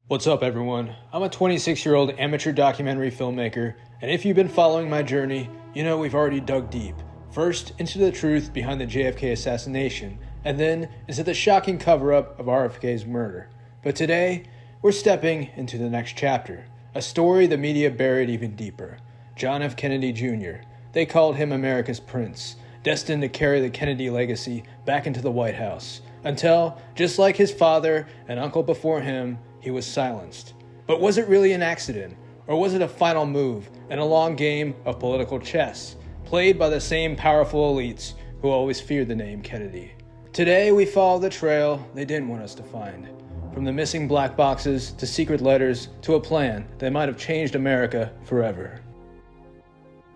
What's up, everyone? I'm a 26-year-old amateur documentary filmmaker, and if you've been following my journey, you know we've already dug deep. First, into the truth behind the JFK assassination, and then into the shocking cover-up of RFK's murder. But today, we're stepping into the next chapter, a story the media buried even deeper. John F. Kennedy Jr. They called him America's Prince, destined to carry the Kennedy legacy back into the White House, until, just like his father and uncle before him, he was silenced. But was it really an accident? Or was it a final move in a long game of political chess, played by the same powerful elites who always feared the name Kennedy? Today we follow the trail they didn't want us to find. From the missing black boxes to secret letters to a plan that might have changed America forever.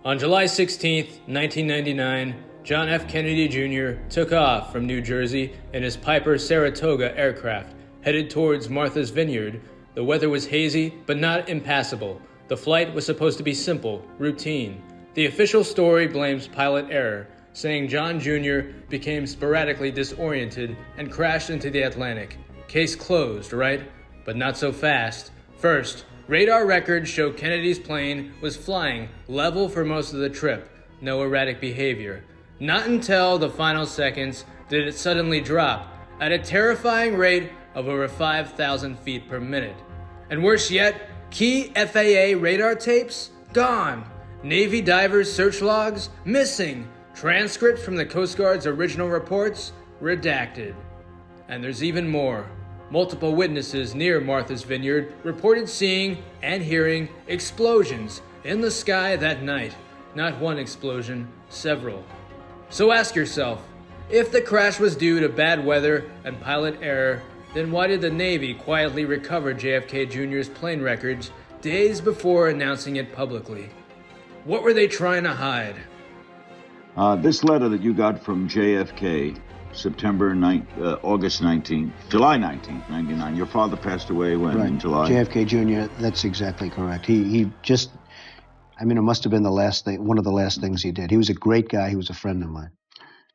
On July 16, 1999, John F. Kennedy Jr. took off from New Jersey in his Piper Saratoga aircraft, headed towards Martha's Vineyard. The weather was hazy, but not impassable. The flight was supposed to be simple, routine. The official story blames pilot error, saying John Jr. became sporadically disoriented and crashed into the Atlantic. Case closed, right? But not so fast. First, radar records show Kennedy's plane was flying level for most of the trip. No erratic behavior. Not until the final seconds did it suddenly drop at a terrifying rate of over 5,000 feet per minute. And worse yet, key FAA radar tapes gone. Navy divers' search logs missing. Transcripts from the Coast Guard's original reports redacted. And there's even more. Multiple witnesses near Martha's Vineyard reported seeing and hearing explosions in the sky that night. Not one explosion, several. So ask yourself, if the crash was due to bad weather and pilot error, then why did the Navy quietly recover JFK Jr.'s plane records days before announcing it publicly? What were they trying to hide? This letter that you got from JFK, August 19th, July 19th, 99. Your father passed away when, right. In July? JFK Jr., that's exactly correct. He just, it must have been one of the last things he did. He was a great guy. He was a friend of mine.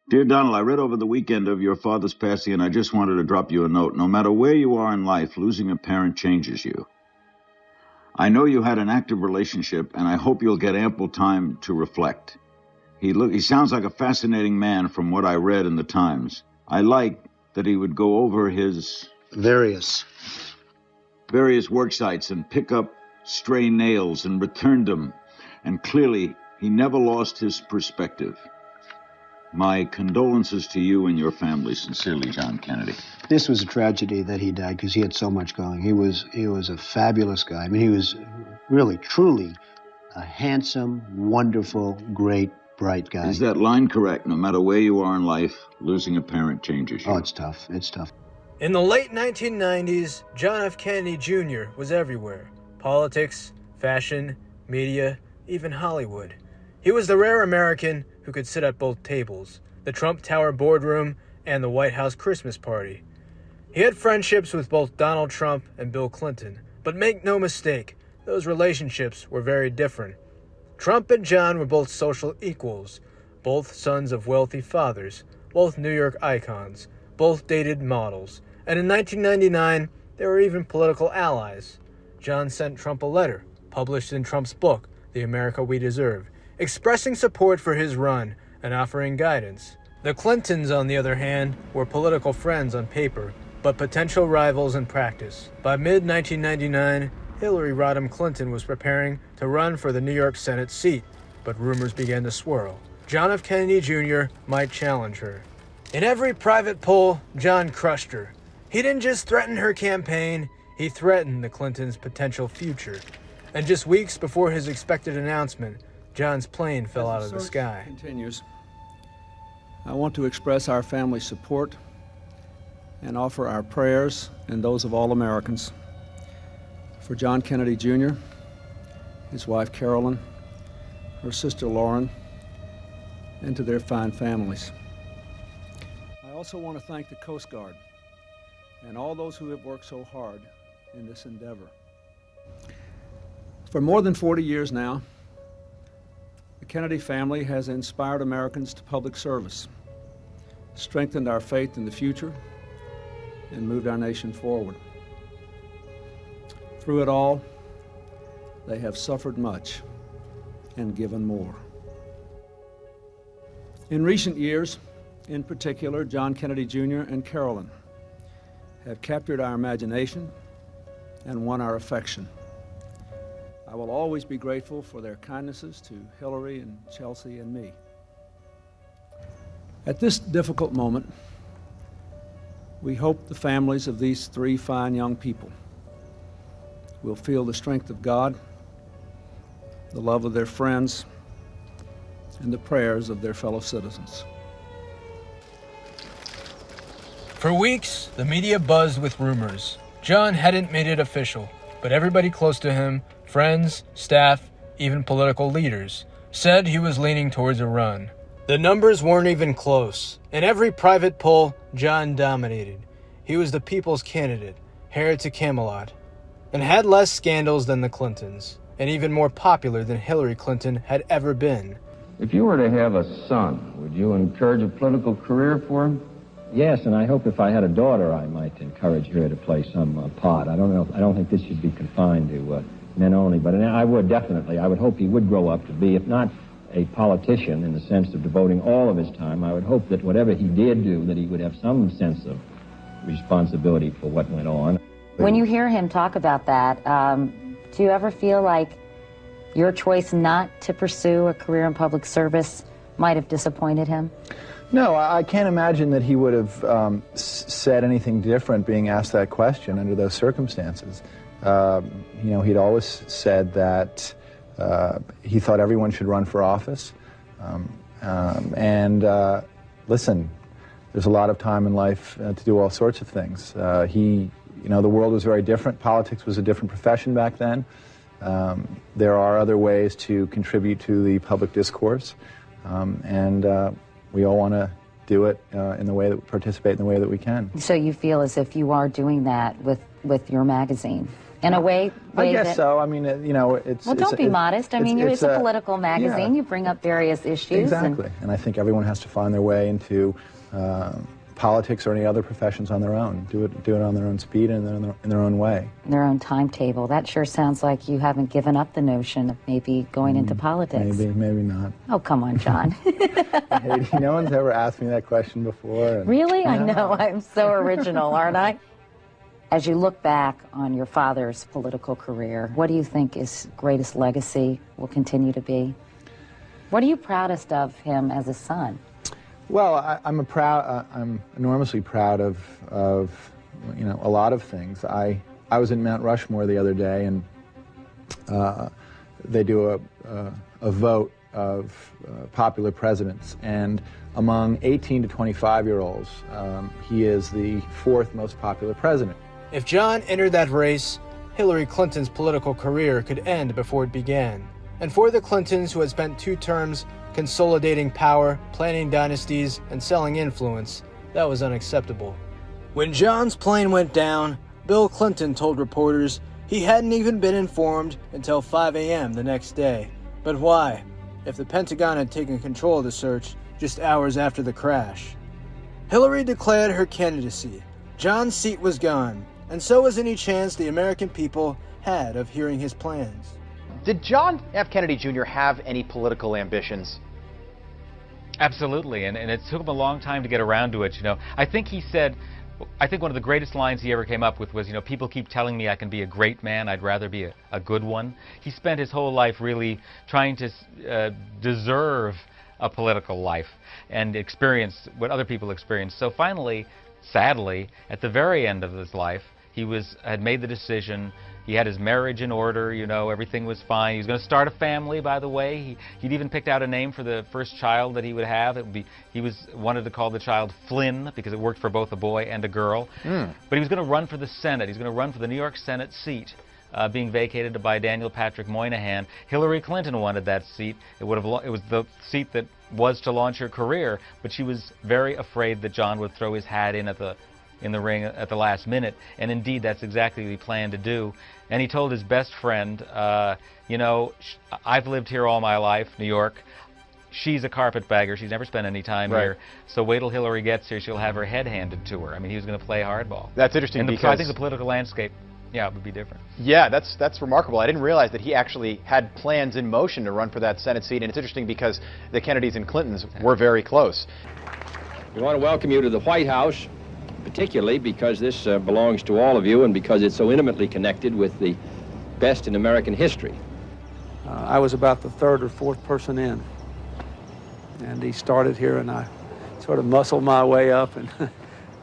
Dear Donald, I read over the weekend of your father's passing, and I just wanted to drop you a note. No matter where you are in life, losing a parent changes you. I know you had an active relationship, and I hope you'll get ample time to reflect. He sounds like a fascinating man from what I read in the Times. I like that he would go over his various work sites and pick up stray nails and return them. And clearly, he never lost his perspective. My condolences to you and your family. Sincerely, John Kennedy. This was a tragedy that he died because he had so much going. He was a fabulous guy. He was really, truly a handsome, wonderful, great, bright guy. Is that line correct? No matter where you are in life, losing a parent changes you. Oh, it's tough. It's tough. In the late 1990s, John F. Kennedy Jr. was everywhere. Politics, fashion, media, even Hollywood. He was the rare American who could sit at both tables, the Trump Tower boardroom and the White House Christmas party. He had friendships with both Donald Trump and Bill Clinton, but make no mistake, those relationships were very different. Trump and John were both social equals, both sons of wealthy fathers, both New York icons, both dated models, and in 1999, they were even political allies. John sent Trump a letter, published in Trump's book, The America We Deserve, expressing support for his run and offering guidance. The Clintons, on the other hand, were political friends on paper, but potential rivals in practice. By mid-1999, Hillary Rodham Clinton was preparing to run for the New York Senate seat, but rumors began to swirl. John F. Kennedy Jr. might challenge her. In every private poll, John crushed her. He didn't just threaten her campaign, he threatened the Clintons' potential future. And just weeks before his expected announcement, John's plane fell out of the sky. Continues. I want to express our family's support and offer our prayers and those of all Americans for John Kennedy Jr., his wife Carolyn, her sister Lauren, and to their fine families. I also want to thank the Coast Guard and all those who have worked so hard in this endeavor. For more than 40 years now, the Kennedy family has inspired Americans to public service, strengthened our faith in the future, and moved our nation forward. Through it all, they have suffered much and given more. In recent years, in particular, John Kennedy Jr. and Carolyn have captured our imagination and won our affection. I will always be grateful for their kindnesses to Hillary and Chelsea and me. At this difficult moment, we hope the families of these three fine young people will feel the strength of God, the love of their friends, and the prayers of their fellow citizens. For weeks, the media buzzed with rumors. John hadn't made it official, but everybody close to him, friends, staff, even political leaders, said he was leaning towards a run. The numbers weren't even close. In every private poll, John dominated. He was the people's candidate, heir to Camelot, and had less scandals than the Clintons, and even more popular than Hillary Clinton had ever been. If you were to have a son, would you encourage a political career for him? Yes, and I hope if I had a daughter, I might encourage her to play some part. I don't think this should be confined to men only, but I would definitely. I would hope he would grow up to be, if not a politician in the sense of devoting all of his time, I would hope that whatever he did do, that he would have some sense of responsibility for what went on. When you hear him talk about that, do you ever feel like your choice not to pursue a career in public service might have disappointed him? No, I can't imagine that he would have said anything different being asked that question under those circumstances. You know, he'd always said that he thought everyone should run for office. Listen, there's a lot of time in life to do all sorts of things. You know, the world was very different. Politics was a different profession back then. There are other ways to contribute to the public discourse, we all want to do it in the way that participate in the way that we can. So you feel as if you are doing that with your magazine, in a way I guess that, so. I mean, you know, it's. Well, don't be modest. I mean, it's a political magazine. Yeah. You bring up various issues. Exactly, and I think everyone has to find their way into politics or any other professions on their own. Do it on their own speed and in their own way. Their own timetable. That sure sounds like you haven't given up the notion of maybe going into politics. Maybe not. Oh, come on, John. Hey, no one's ever asked me that question before. Really? Yeah. I know. I'm so original, aren't I? As you look back on your father's political career, what do you think his greatest legacy will continue to be? What are you proudest of him as a son? Well, I'm enormously proud of you know, a lot of things. I was in Mount Rushmore the other day, and they do a vote of popular presidents, and among 18 to 25-year-olds, he is the fourth most popular president. If John entered that race, Hillary Clinton's political career could end before it began. And for the Clintons, who had spent 2 terms consolidating power, planning dynasties, and selling influence, that was unacceptable. When John's plane went down, Bill Clinton told reporters he hadn't even been informed until 5 a.m. the next day. But why, if the Pentagon had taken control of the search just hours after the crash? Hillary declared her candidacy. John's seat was gone, and so was any chance the American people had of hearing his plans. Did John F. Kennedy Jr. have any political ambitions? Absolutely, and it took him a long time to get around to it, you know. I think one of the greatest lines he ever came up with was, you know, people keep telling me I can be a great man, I'd rather be a good one. He spent his whole life really trying to deserve a political life and experience what other people experience. So finally, sadly, at the very end of his life, he had made the decision. He had his marriage in order, you know, everything was fine. He was going to start a family, by the way. He'd even picked out a name for the first child that he would have. He wanted to call the child Flynn because it worked for both a boy and a girl. But he was going to run for the Senate. He's going to run for the New York Senate seat, being vacated by Daniel Patrick Moynihan. Hillary Clinton wanted that seat. It was the seat that was to launch her career, but she was very afraid that John would throw his hat in the ring at the last minute, and indeed that's exactly what he planned to do. And he told his best friend, you know, I've lived here all my life, New York. She's a carpetbagger. She's never spent any time here. So wait till Hillary gets here. She'll have her head handed to her. I mean, he was going to play hardball. That's interesting because I think the political landscape yeah, it would be different. Yeah, that's remarkable. I didn't realize that he actually had plans in motion to run for that Senate seat, and it's interesting because the Kennedys and Clintons were very close. We want to welcome you to the White House, particularly because this belongs to all of you and because it's so intimately connected with the best in American history. I was about the third or fourth person in, and he started here, and I sort of muscled my way up and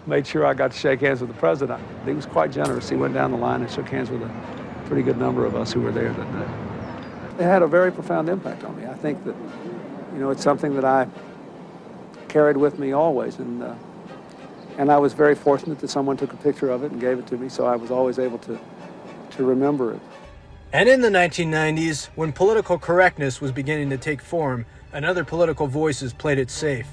made sure I got to shake hands with the president. He was quite generous. He went down the line and shook hands with a pretty good number of us who were there that day. It had a very profound impact on me. I think that, it's something that I carried with me always, and I was very fortunate that someone took a picture of it and gave it to me, so I was always able to remember it. And in the 1990s, when political correctness was beginning to take form and other political voices played it safe,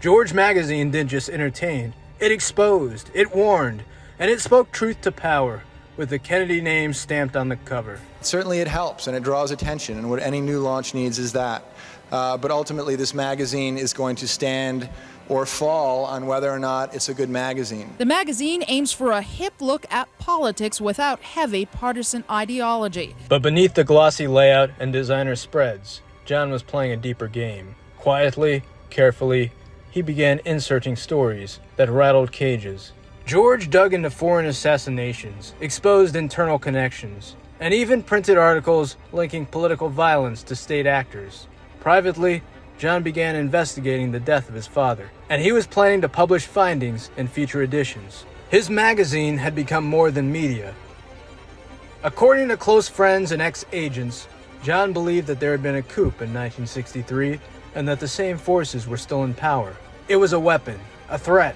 George magazine didn't just entertain. It exposed, it warned, and it spoke truth to power, with the Kennedy name stamped on the cover. Certainly it helps and it draws attention, and what any new launch needs is that. But ultimately this magazine is going to stand or fall on whether or not it's a good magazine. The magazine aims for a hip look at politics without heavy partisan ideology. But beneath the glossy layout and designer spreads, John was playing a deeper game. Quietly, carefully, he began inserting stories that rattled cages. George dug into foreign assassinations, exposed internal connections, and even printed articles linking political violence to state actors. Privately, John began investigating the death of his father, and he was planning to publish findings in future editions. His magazine had become more than media. According to close friends and ex-agents, John believed that there had been a coup in 1963 and that the same forces were still in power. It was a weapon, a threat,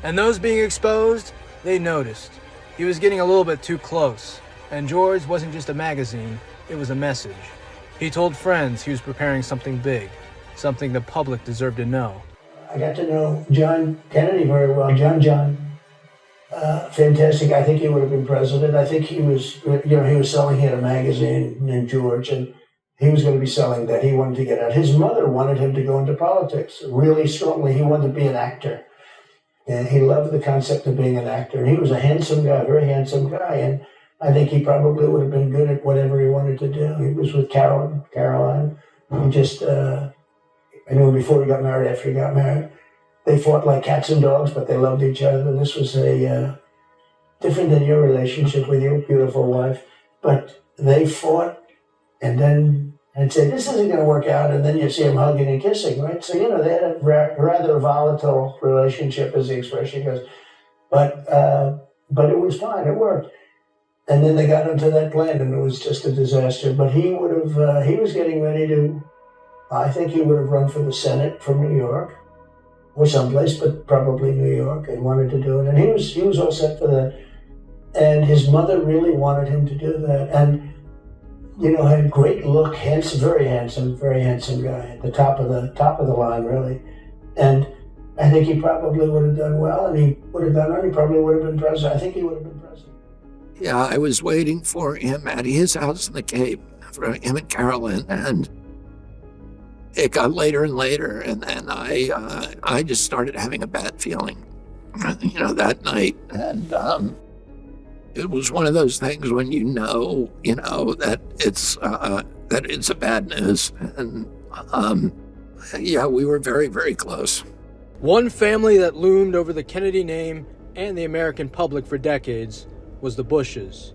and those being exposed, they noticed. He was getting a little bit too close, and George wasn't just a magazine, it was a message. He told friends he was preparing something big, something the public deserved to know. I got to know John Kennedy very well. John, fantastic. I think he would have been president. I think he was selling, he had a magazine named George, and he was going to be selling that. He wanted to get out. His mother wanted him to go into politics really strongly. He wanted to be an actor. And he loved the concept of being an actor. And he was a handsome guy, very handsome guy. And I think he probably would have been good at whatever he wanted to do. He was with Caroline. He just, I knew him before he got married, after he got married. They fought like cats and dogs, but they loved each other. And this was different than your relationship with your beautiful wife. But they fought, and then I'd say, this isn't going to work out. And then you see them hugging and kissing, right? So, they had a rather volatile relationship, as the expression goes. But it was fine. It worked. And then they got into that plan, and it was just a disaster. But he would have, he was getting ready to, I think he would have run for the Senate from New York or someplace, but probably New York, and wanted to do it. And he was all set for that. And his mother really wanted him to do that. And, had a great look, handsome, very handsome guy, at the top of the line, really. And I think he probably would have done well, and he would have done well. He probably would have been president. I think he would have been president. Yeah, I was waiting for him at his house in the Cape, for him and Carolyn, and it got later and later, and then I just started having a bad feeling, that night, and it was one of those things when that it's a bad news, and we were very, very close. One family that loomed over the Kennedy name and the American public for decades was the Bushes.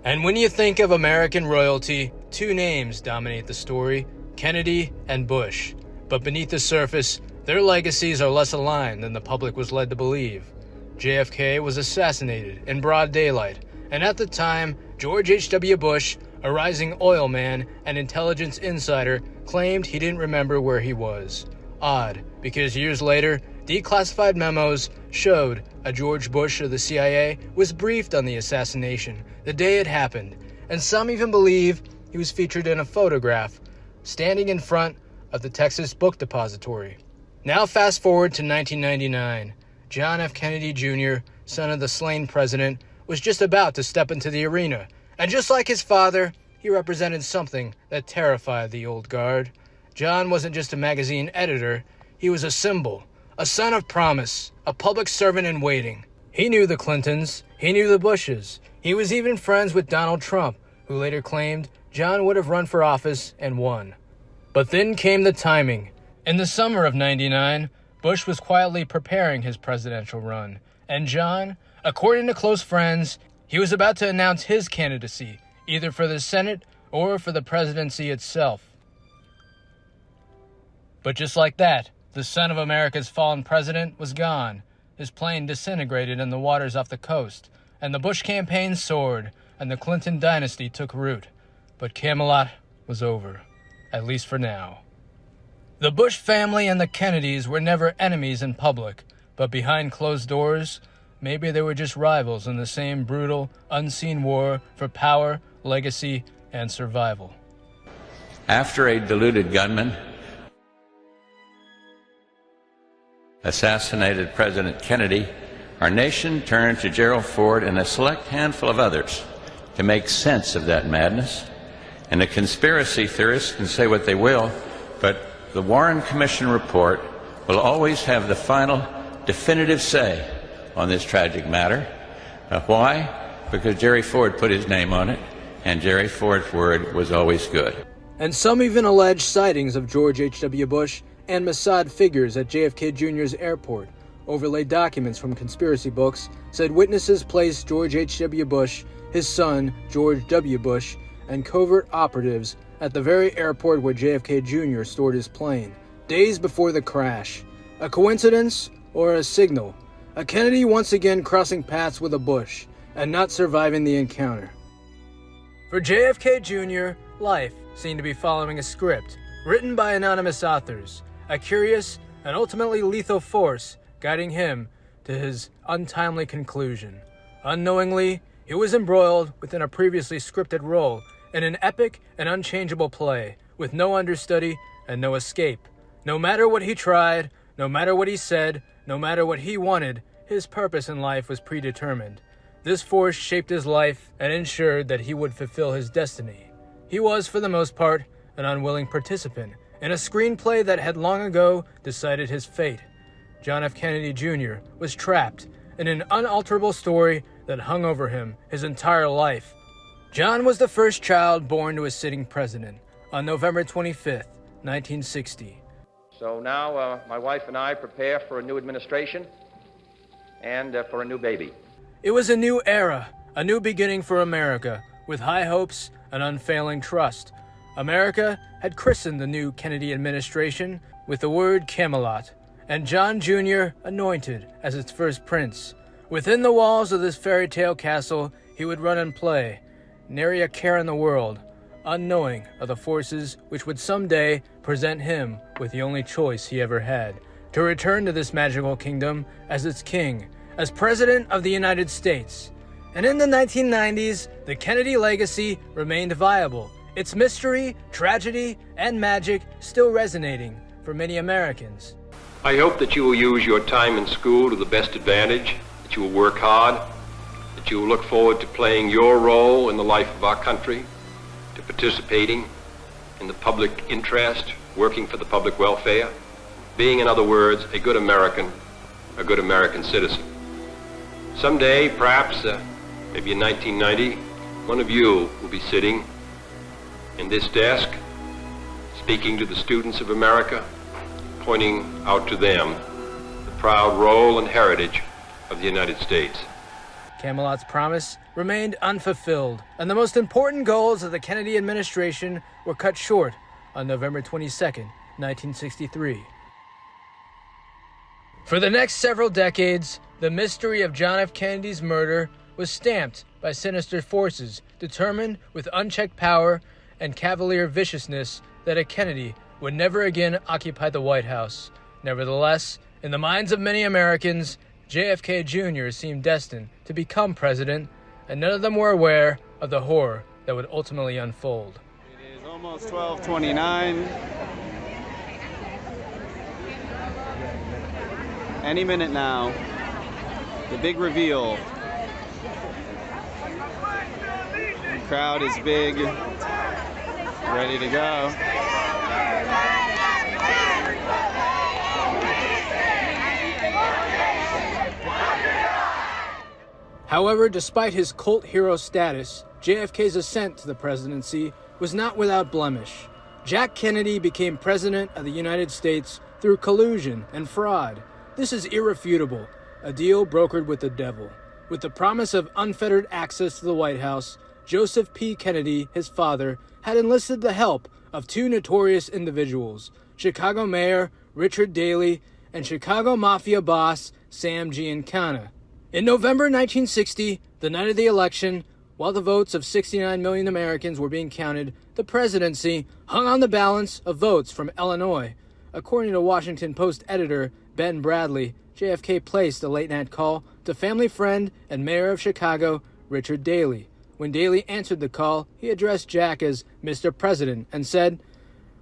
And when you think of American royalty, two names dominate the story: Kennedy and Bush. But beneath the surface, their legacies are less aligned than the public was led to believe. JFK was assassinated in broad daylight, and at the time, George H.W. Bush, a rising oil man and intelligence insider, claimed he didn't remember where he was. Odd, because years later, declassified memos showed a George Bush of the CIA was briefed on the assassination the day it happened, and some even believe he was featured in a photograph standing in front of the Texas Book Depository. Now fast forward to 1999. John F. Kennedy Jr., son of the slain president, was just about to step into the arena, and just like his father, he represented something that terrified the old guard. John wasn't just a magazine editor, he was a symbol, a son of promise, a public servant in waiting. He knew the Clintons, he knew the Bushes, He was even friends with Donald Trump, who later claimed John would have run for office and won. But then came the timing. In the summer of '99, Bush was quietly preparing his presidential run, and John, according to close friends, he was about to announce his candidacy, either for the Senate or for the presidency itself. But just like that, the son of America's fallen president was gone. His plane disintegrated in the waters off the coast, and the Bush campaign soared, and the Clinton dynasty took root. But Camelot was over, at least for now. The Bush family and the Kennedys were never enemies in public, but behind closed doors, maybe they were just rivals in the same brutal, unseen war for power, legacy, and survival. After a deluded gunman assassinated President Kennedy, our nation turned to Gerald Ford and a select handful of others to make sense of that madness. And the conspiracy theorists can say what they will, but the Warren Commission report will always have the final definitive say on this tragic matter. Why? Because Jerry Ford put his name on it, and Jerry Ford's word was always good. And some even allege sightings of George H.W. Bush and Mossad figures at JFK Jr.'s airport. Overlaid documents from conspiracy books said witnesses placed George H.W. Bush, his son, George W. Bush, and covert operatives at the very airport where JFK Jr. stored his plane, days before the crash. A coincidence or a signal? A Kennedy once again crossing paths with a Bush and not surviving the encounter. For JFK Jr., life seemed to be following a script written by anonymous authors, a curious and ultimately lethal force guiding him to his untimely conclusion. Unknowingly, he was embroiled within a previously scripted role in an epic and unchangeable play with no understudy and no escape. No matter what he tried, no matter what he said, no matter what he wanted, his purpose in life was predetermined. This force shaped his life and ensured that he would fulfill his destiny. He was, for the most part, an unwilling participant in a screenplay that had long ago decided his fate. John F. Kennedy Jr. was trapped in an unalterable story that hung over him his entire life. John was the first child born to a sitting president on November 25th, 1960. So now my wife and I prepare for a new administration and for a new baby. It was a new era, a new beginning for America, with high hopes and unfailing trust. America had christened the new Kennedy administration with the word Camelot, and John Jr. anointed as its first prince. Within the walls of this fairy tale castle, he would run and play, nary a care in the world, unknowing of the forces which would someday present him with the only choice he ever had, to return to this magical kingdom as its king, as President of the United States. And in the 1990s, the Kennedy legacy remained viable, its mystery, tragedy, and magic still resonating for many Americans. I hope that you will use your time in school to the best advantage, that you will work hard, that you will look forward to playing your role in the life of our country, to participating in the public interest, working for the public welfare, being, in other words, a good American citizen. Someday, perhaps, maybe in 1990, one of you will be sitting in this desk, speaking to the students of America, pointing out to them the proud role and heritage of the United States. Camelot's promise remained unfulfilled, and the most important goals of the Kennedy administration were cut short on November 22nd, 1963. For the next several decades, the mystery of John F. Kennedy's murder was stamped by sinister forces determined with unchecked power and cavalier viciousness that a Kennedy would never again occupy the White House. Nevertheless, in the minds of many Americans, JFK Jr. seemed destined to become president, and none of them were aware of the horror that would ultimately unfold. It is almost 12:29. Any minute now, the big reveal. The crowd is big, ready to go. However, despite his cult hero status, JFK's ascent to the presidency was not without blemish. Jack Kennedy became president of the United States through collusion and fraud. This is irrefutable, a deal brokered with the devil. With the promise of unfettered access to the White House, Joseph P. Kennedy, his father, had enlisted the help of two notorious individuals, Chicago Mayor Richard Daley and Chicago Mafia boss Sam Giancana. In November 1960, the night of the election, while the votes of 69 million Americans were being counted, the presidency hung on the balance of votes from Illinois. According to Washington Post editor Ben Bradley, JFK placed a late-night call to family friend and mayor of Chicago, Richard Daley. When Daley answered the call, he addressed Jack as Mr. President and said,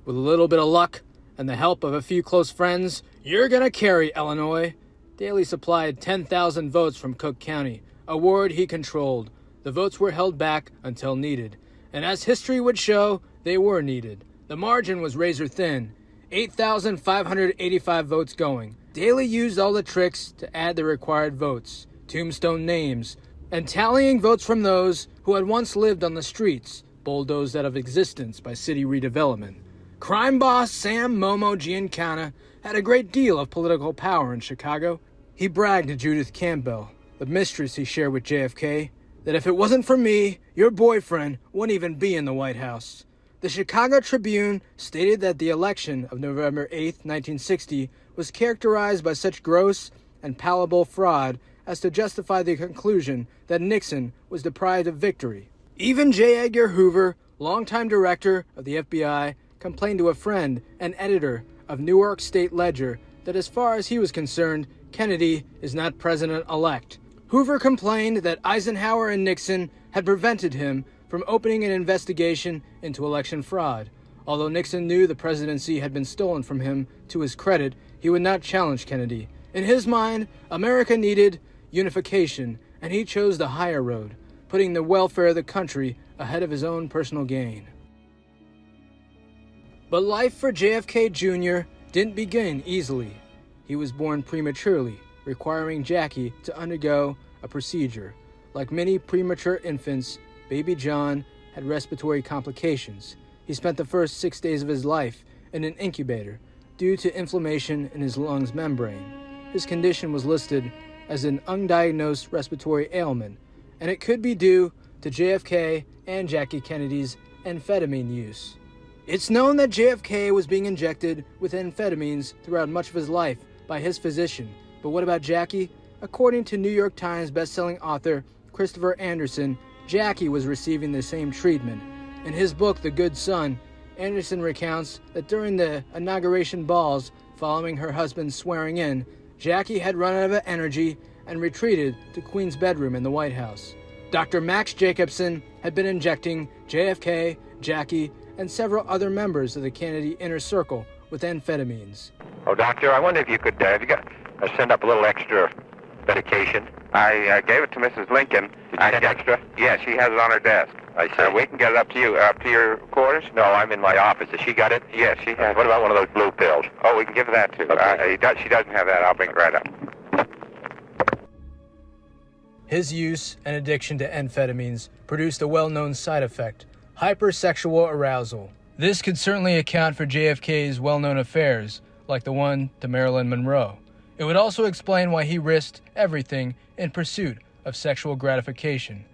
"With a little bit of luck and the help of a few close friends, you're gonna carry Illinois." Daley supplied 10,000 votes from Cook County, a ward he controlled. The votes were held back until needed, and as history would show, they were needed. The margin was razor thin, 8,585 votes going. Daley used all the tricks to add the required votes, tombstone names, and tallying votes from those who had once lived on the streets, bulldozed out of existence by city redevelopment. Crime boss Sam Momo Giancana had a great deal of political power in Chicago. He bragged to Judith Campbell, the mistress he shared with JFK, that if it wasn't for me, your boyfriend wouldn't even be in the White House. The Chicago Tribune stated that the election of November 8, 1960 was characterized by such gross and palpable fraud as to justify the conclusion that Nixon was deprived of victory. Even J. Edgar Hoover, longtime director of the FBI, complained to a friend and editor of Newark State Ledger that as far as he was concerned, Kennedy is not president-elect. Hoover complained that Eisenhower and Nixon had prevented him from opening an investigation into election fraud. Although Nixon knew the presidency had been stolen from him, to his credit, he would not challenge Kennedy. In his mind, America needed unification, and he chose the higher road, putting the welfare of the country ahead of his own personal gain. But life for JFK Jr. didn't begin easily. He was born prematurely, requiring Jackie to undergo a procedure. Like many premature infants, baby John had respiratory complications. He spent the first 6 days of his life in an incubator due to inflammation in his lungs membrane. His condition was listed as an undiagnosed respiratory ailment, and it could be due to JFK and Jackie Kennedy's amphetamine use. It's known that JFK was being injected with amphetamines throughout much of his life by his physician. But what about Jackie? According to New York Times bestselling author Christopher Anderson, Jackie was receiving the same treatment. In his book, The Good Son, Anderson recounts that during the inauguration balls following her husband's swearing in, Jackie had run out of energy and retreated to Queen's bedroom in the White House. Dr. Max Jacobson had been injecting JFK, Jackie, and several other members of the Kennedy inner circle with amphetamines. Oh, doctor, I wonder if you could send up a little extra medication. I gave it to Mrs. Lincoln. Did you get extra? Yeah, she has it on her desk. I see. We can get it up to you, up to your quarters? No, I'm in my office. Has she got it? Yes, she has. What about one of those blue pills? Oh, we can give her that too. Okay. She doesn't have that. I'll bring it right up. His use and addiction to amphetamines produced a well-known side effect, hypersexual arousal. This could certainly account for JFK's well-known affairs, like the one to Marilyn Monroe. It would also explain why he risked everything in pursuit of sexual gratification.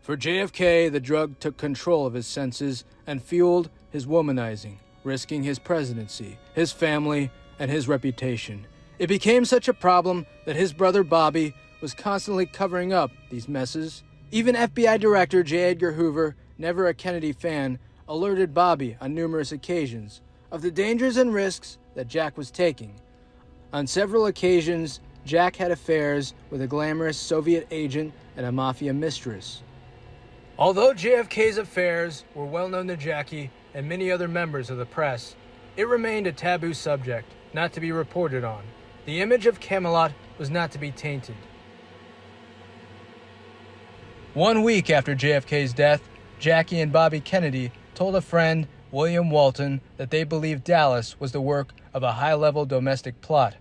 For JFK, the drug took control of his senses and fueled his womanizing, risking his presidency, his family, and his reputation. It became such a problem that his brother Bobby was constantly covering up these messes. Even FBI Director J. Edgar Hoover, never a Kennedy fan, alerted Bobby on numerous occasions of the dangers and risks that Jack was taking. On several occasions, Jack had affairs with a glamorous Soviet agent and a mafia mistress. Although JFK's affairs were well known to Jackie and many other members of the press, it remained a taboo subject, not to be reported on. The image of Camelot was not to be tainted. 1 week after JFK's death, Jackie and Bobby Kennedy told a friend, William Walton, that they believed Dallas was the work of a high-level domestic plot.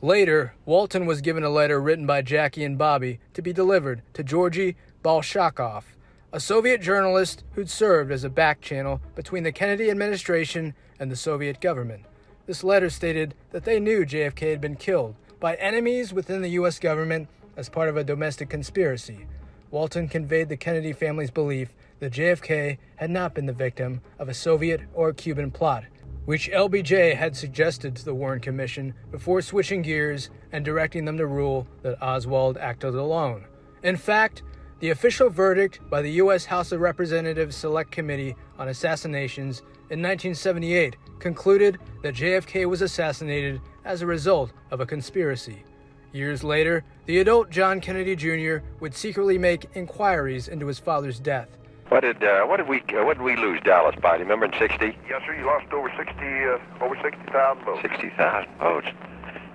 Later, Walton was given a letter written by Jackie and Bobby to be delivered to Georgy Bolshakov, a Soviet journalist who'd served as a back channel between the Kennedy administration and the Soviet government. This letter stated that they knew JFK had been killed by enemies within the U.S. government as part of a domestic conspiracy. Walton conveyed the Kennedy family's belief that JFK had not been the victim of a Soviet or Cuban plot, which LBJ had suggested to the Warren Commission before switching gears and directing them to rule that Oswald acted alone. In fact, the official verdict by the U.S. House of Representatives Select Committee on Assassinations in 1978 concluded that JFK was assassinated as a result of a conspiracy. Years later, the adult John Kennedy Jr. would secretly make inquiries into his father's death. What did we lose Dallas by? Do you remember in '60? Yes, sir. You lost over 60,000 votes. 60,000 votes.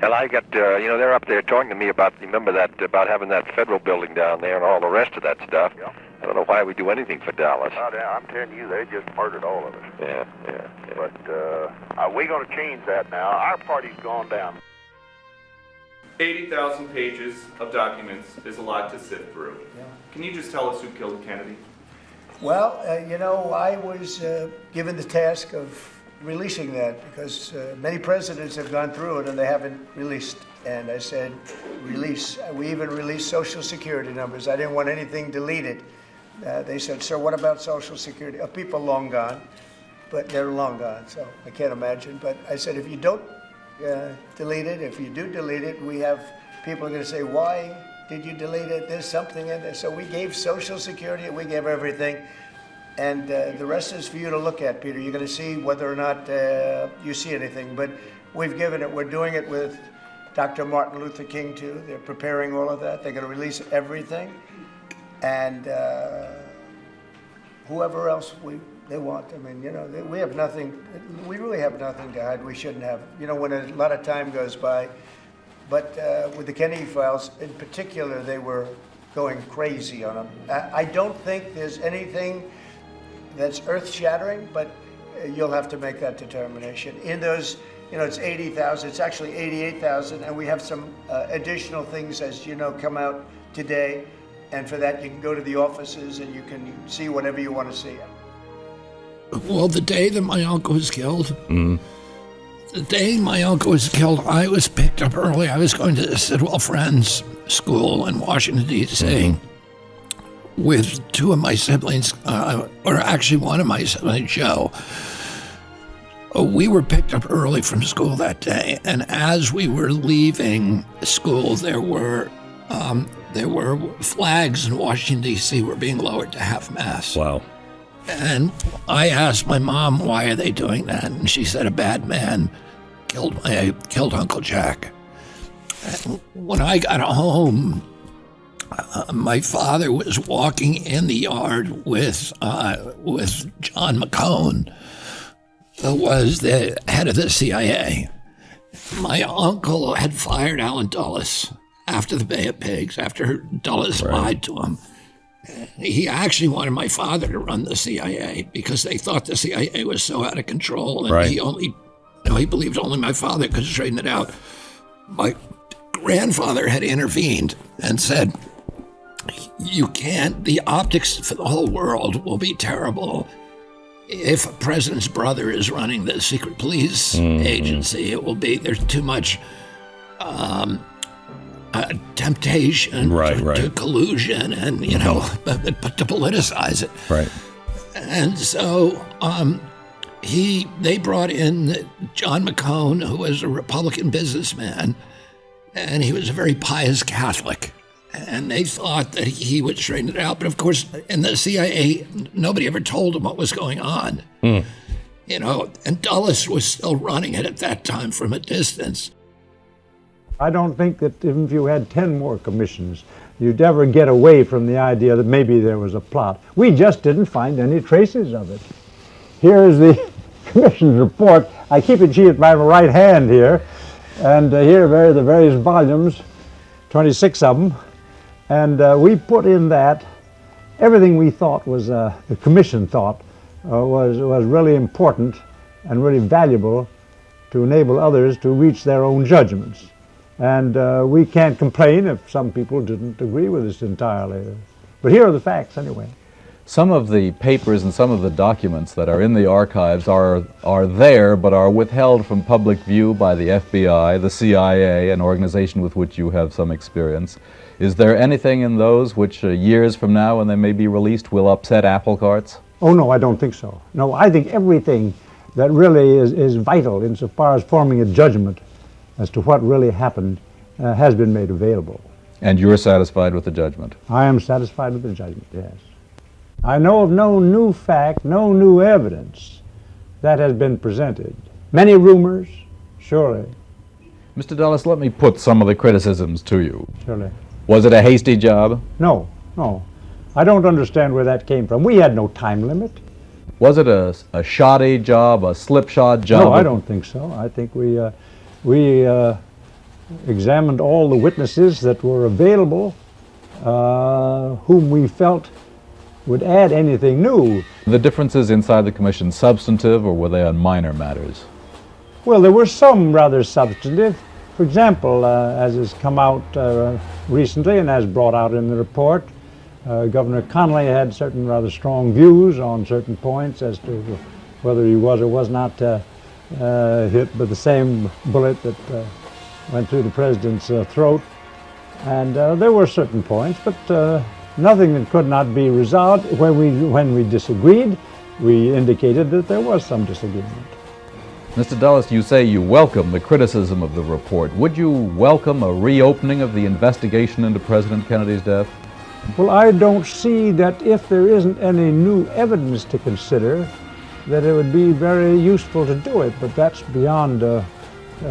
Hell, I got they're up there talking to me about about having that federal building down there and all the rest of that stuff. Yeah. I don't know why we do anything for Dallas. I'm telling you, they just murdered all of us. Yeah. But we're going to change that now. Our party's gone down. 80,000 pages of documents is a lot to sift through. Yeah. Can you just tell us who killed Kennedy? Well, I was given the task of releasing that because many presidents have gone through it and they haven't released. And I said, release. We even released Social Security numbers. I didn't want anything deleted. They said, sir, what about Social Security? People long gone, but they're long gone, so I can't imagine. But I said, if you don't delete it, if you do delete it, we have people are going to say, why did you delete it? There's something in there. So we gave Social Security, we gave everything. And the rest is for you to look at, Peter. You're going to see whether or not you see anything. But we've given it. We're doing it with Dr. Martin Luther King, too. They're preparing all of that. They're going to release everything. And whoever else they want. I mean, we have nothing. We really have nothing to hide. We shouldn't have. When a lot of time goes by. But with the Kennedy files, in particular, they were going crazy on them. I don't think there's anything that's earth-shattering, but you'll have to make that determination. In those, it's 80,000. It's actually 88,000, and we have some additional things, as you know, come out today. And for that, you can go to the offices and you can see whatever you want to see. Well, the day that my uncle was killed, the day my uncle was killed, I was picked up early. I was going to the Sidwell Friends School in Washington, D.C. with two of my siblings, or actually one of my siblings, Joe. We were picked up early from school that day, and as we were leaving school, there were flags in Washington, D.C. were being lowered to half-mast. Wow. And I asked my mom, why are they doing that? And she said, a bad man killed Uncle Jack. And when I got home, my father was walking in the yard with John McCone, who was the head of the CIA. My uncle had fired Allen Dulles after the Bay of Pigs, after Dulles lied to him. He actually wanted my father to run the CIA because they thought the CIA was so out of control, and he believed only my father could straighten it out. My grandfather had intervened and said, you can't, the optics for the whole world will be terrible if a president's brother is running the secret police agency. It will be, there's too much temptation to collusion and, to politicize it. Right. And so they brought in John McCone, who was a Republican businessman, and he was a very pious Catholic. And they thought that he would straighten it out. But of course, in the CIA, nobody ever told him what was going on. And Dulles was still running it at that time from a distance. I don't think that even if you had 10 more commissions, you'd ever get away from the idea that maybe there was a plot. We just didn't find any traces of it. Here is the commission's report. I keep it sheeted by my right hand here, and here are the various volumes, 26 of them, and we put in that everything we thought was, the commission thought, was really important and really valuable to enable others to reach their own judgments. And we can't complain if some people didn't agree with us entirely. But here are the facts anyway. Some of the papers and some of the documents that are in the archives are there, but are withheld from public view by the FBI, the CIA, an organization with which you have some experience. Is there anything in those which years from now, when they may be released, will upset apple carts? Oh, no, I don't think so. No, I think everything that really is vital insofar as forming a judgment as to what really happened has been made available. And you're satisfied with the judgment? I am satisfied with the judgment, yes. I know of no new fact, no new evidence that has been presented. Many rumors, surely. Mr. Dulles, let me put some of the criticisms to you. Surely. Was it a hasty job? No, no. I don't understand where that came from. We had no time limit. Was it a shoddy job, a slipshod job? No, I don't think so. I think we examined all the witnesses that were available, whom we felt would add anything new. The differences inside the commission substantive, or were they on minor matters? Well, there were some rather substantive. For example, as has come out recently and as brought out in the report, Governor Connolly had certain rather strong views on certain points as to whether he was or was not hit by the same bullet that went through the president's throat. And there were certain points, but nothing that could not be resolved. When we disagreed, we indicated that there was some disagreement. Mr. Dulles, you say you welcome the criticism of the report. Would you welcome a reopening of the investigation into President Kennedy's death? Well, I don't see that if there isn't any new evidence to consider, that it would be very useful to do it, but that's beyond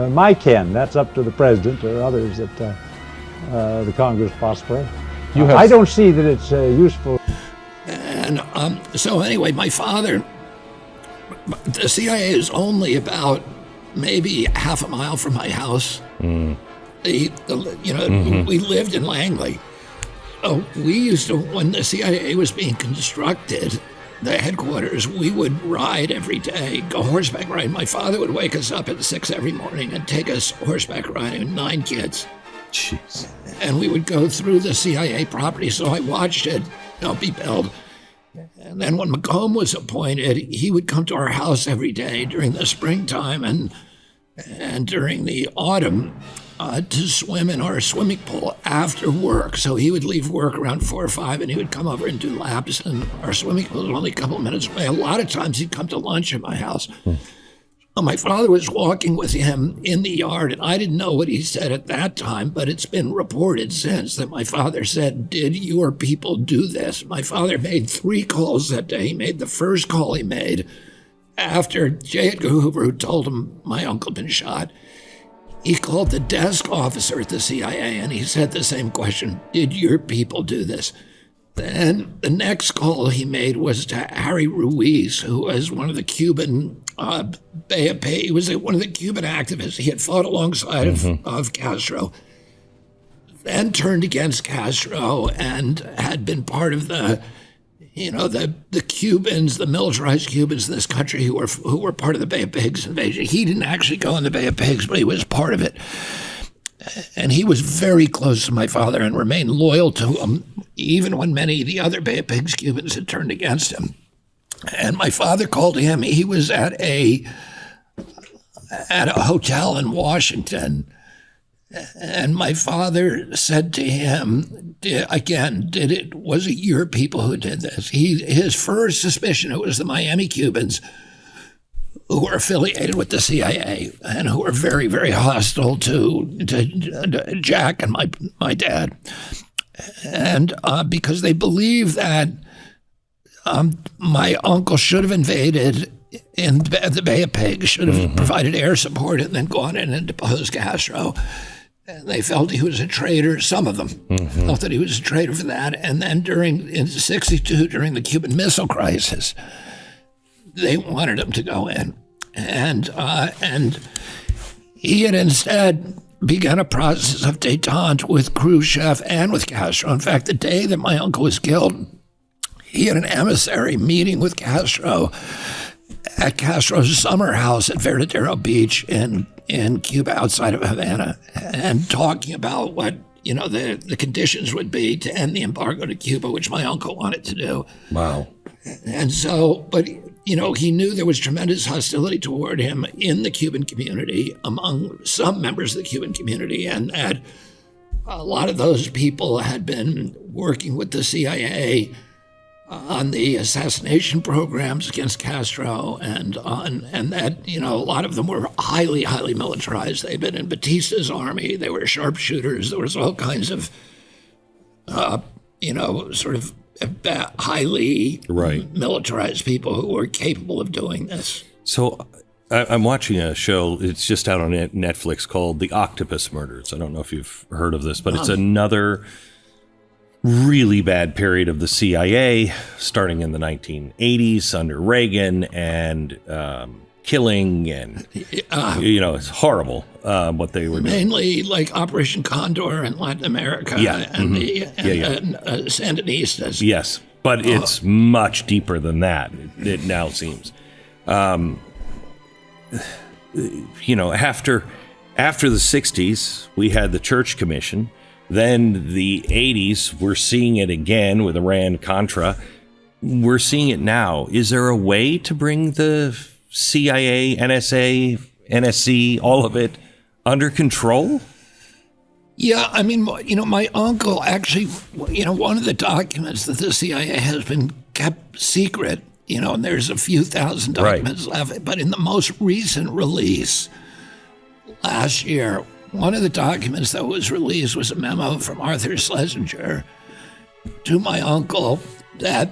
my ken. That's up to the President or others that the Congress possibly. I don't see that it's useful. And so anyway, my father, the CIA is only about maybe half a mile from my house. We lived in Langley. So we used to, when the CIA was being constructed, the headquarters, we would ride every day, go horseback riding. My father would wake us up at 6 every morning and take us horseback riding, 9 kids. Jeez. And we would go through the CIA property, so I watched it be built. And then when McComb was appointed, he would come to our house every day during the springtime and during the autumn to swim in our swimming pool after work. So he would leave work around 4 or 5, and he would come over and do laps, and our swimming pool was only a couple of minutes away. A lot of times he'd come to lunch at my house. My father was walking with him in the yard, and I didn't know what he said at that time, but it's been reported since that my father said, "Did your people do this?" My father made 3 calls that day. He made the first call he made after J. Edgar Hoover, who told him my uncle had been shot. He called the desk officer at the CIA, and he said the same question, "Did your people do this?" Then the next call he made was to Harry Ruiz, who was one of the Cuban he was one of the Cuban activists. He had fought alongside of Castro, then turned against Castro, and had been part of the Cubans, the militarized Cubans in this country who were part of the Bay of Pigs invasion. He didn't actually go in the Bay of Pigs, but he was part of it. And he was very close to my father and remained loyal to him, even when many of the other Bay of Pigs Cubans had turned against him. And my father called him. He was at a hotel in Washington. And my father said to him, was it your people who did this? His first suspicion, it was the Miami Cubans who were affiliated with the CIA and who were very, very hostile to Jack and my dad. And because they believed that my uncle should have invaded in the Bay of Pigs, should have provided air support and then gone in and deposed Castro. And they felt he was a traitor. Some of them felt that he was a traitor for that. And then in '62, during the Cuban Missile Crisis, they wanted him to go in. And he had instead begun a process of détente with Khrushchev and with Castro. In fact, the day that my uncle was killed, he had an emissary meeting with Castro at Castro's summer house at Verdadero Beach in Cuba, outside of Havana, and talking about what, you know, the conditions would be to end the embargo to Cuba, which my uncle wanted to do. Wow. And so, but, you know, he knew there was tremendous hostility toward him in the Cuban community, among some members of the Cuban community, and that a lot of those people had been working with the CIA on the assassination programs against Castro, and that, you know, a lot of them were highly, highly militarized. They'd been in Batista's army. They were sharpshooters. There was all kinds of, you know, sort of highly militarized people who were capable of doing this. So I'm watching a show. It's just out on Netflix called The Octopus Murders. I don't know if you've heard of this, but it's another really bad period of the CIA, starting in the 1980s under Reagan, and killing, and you know, it's horrible what they were doing. Mainly like Operation Condor in Latin America, and Sandinistas. Yes, but it's much deeper than that. It now seems. You know, after the 60s, we had the Church Commission. Then the 80s, we're seeing it again with Iran-Contra. We're seeing it now. Is there a way to bring the CIA, NSA, NSC, all of it under control? Yeah, I mean, you know, my uncle actually, you know, one of the documents that the CIA has been kept secret, you know, and there's a few thousand documents left, but in the most recent release last year, one of the documents that was released was a memo from Arthur Schlesinger to my uncle that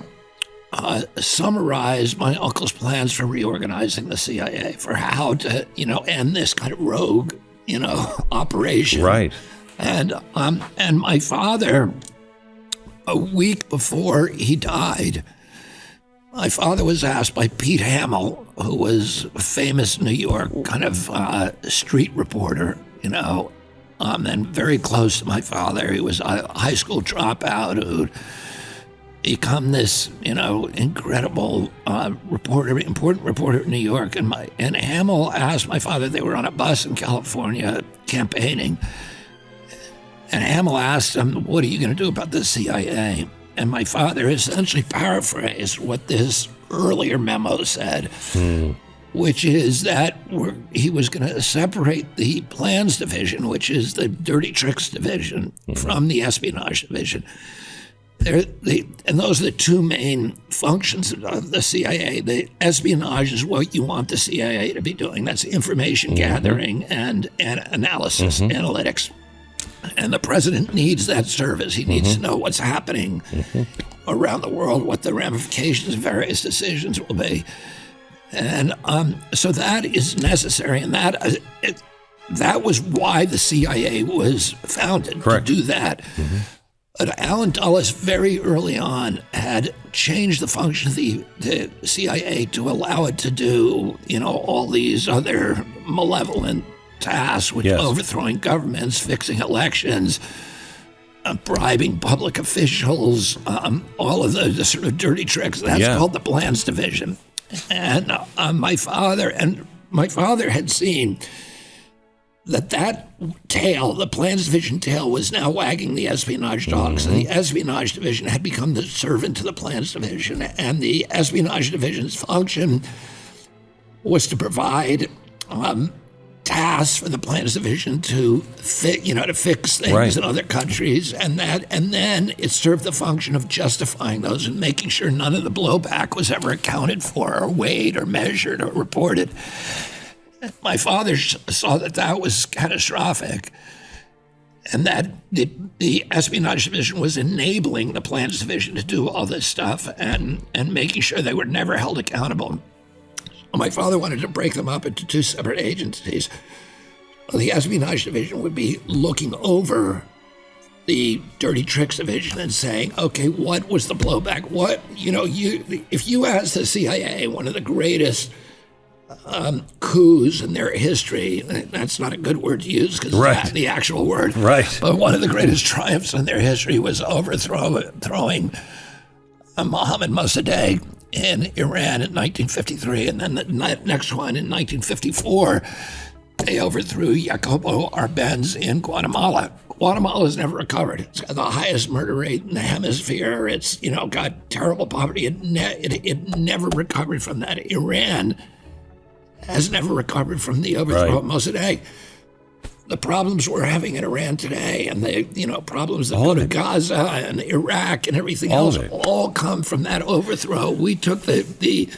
summarized my uncle's plans for reorganizing the CIA, for how to, you know, end this kind of rogue, you know, operation. Right. And my father, a week before he died, my father was asked by Pete Hamill, who was a famous New York kind of street reporter, you know, and very close to my father. He was a high school dropout who'd become this, you know, incredible reporter, important reporter in New York. And Hamill asked my father, they were on a bus in California campaigning, and Hamill asked him, what are you going to do about the CIA? And my father essentially paraphrased what this earlier memo said, which is that he was going to separate the plans division, which is the dirty tricks division, from the espionage division. And those are the two main functions of the CIA. The espionage is what you want the CIA to be doing. That's information gathering and analysis, analytics. And the president needs that service. He needs to know what's happening around the world, what the ramifications of various decisions will be. And so that is necessary, and that was why the CIA was founded, to do that. But Allen Dulles very early on had changed the function of the CIA to allow it to do, you know, all these other malevolent tasks, which overthrowing governments, fixing elections, bribing public officials, all of the sort of dirty tricks. That's called the plans division. And my father had seen that tail, the plans division tail, was now wagging the espionage dogs. And the espionage division had become the servant to the plans division. And the espionage division's function was to provide tasks for the plans division to fix things in other countries, and then it served the function of justifying those and making sure none of the blowback was ever accounted for or weighed or measured or reported. My father saw that was catastrophic, and that the espionage division was enabling the plans division to do all this stuff and making sure they were never held accountable. My father wanted to break them up into two separate agencies. The espionage division would be looking over the dirty tricks division and saying, okay, what was the blowback? What, you know, if you ask the CIA, one of the greatest coups in their history, that's not a good word to use because it's not the actual word, but one of the greatest triumphs in their history was overthrowing Mohammad Mossadegh in Iran in 1953, and then the next one in 1954, they overthrew Jacobo Arbenz in Guatemala. Guatemala has never recovered. It's got the highest murder rate in the hemisphere. It's, got terrible poverty. It never recovered from that. Iran has never recovered from the overthrow of Mossadegh. The problems we're having in Iran today, and the problems that go to Gaza and Iraq and everything else, all come from that overthrow. We took the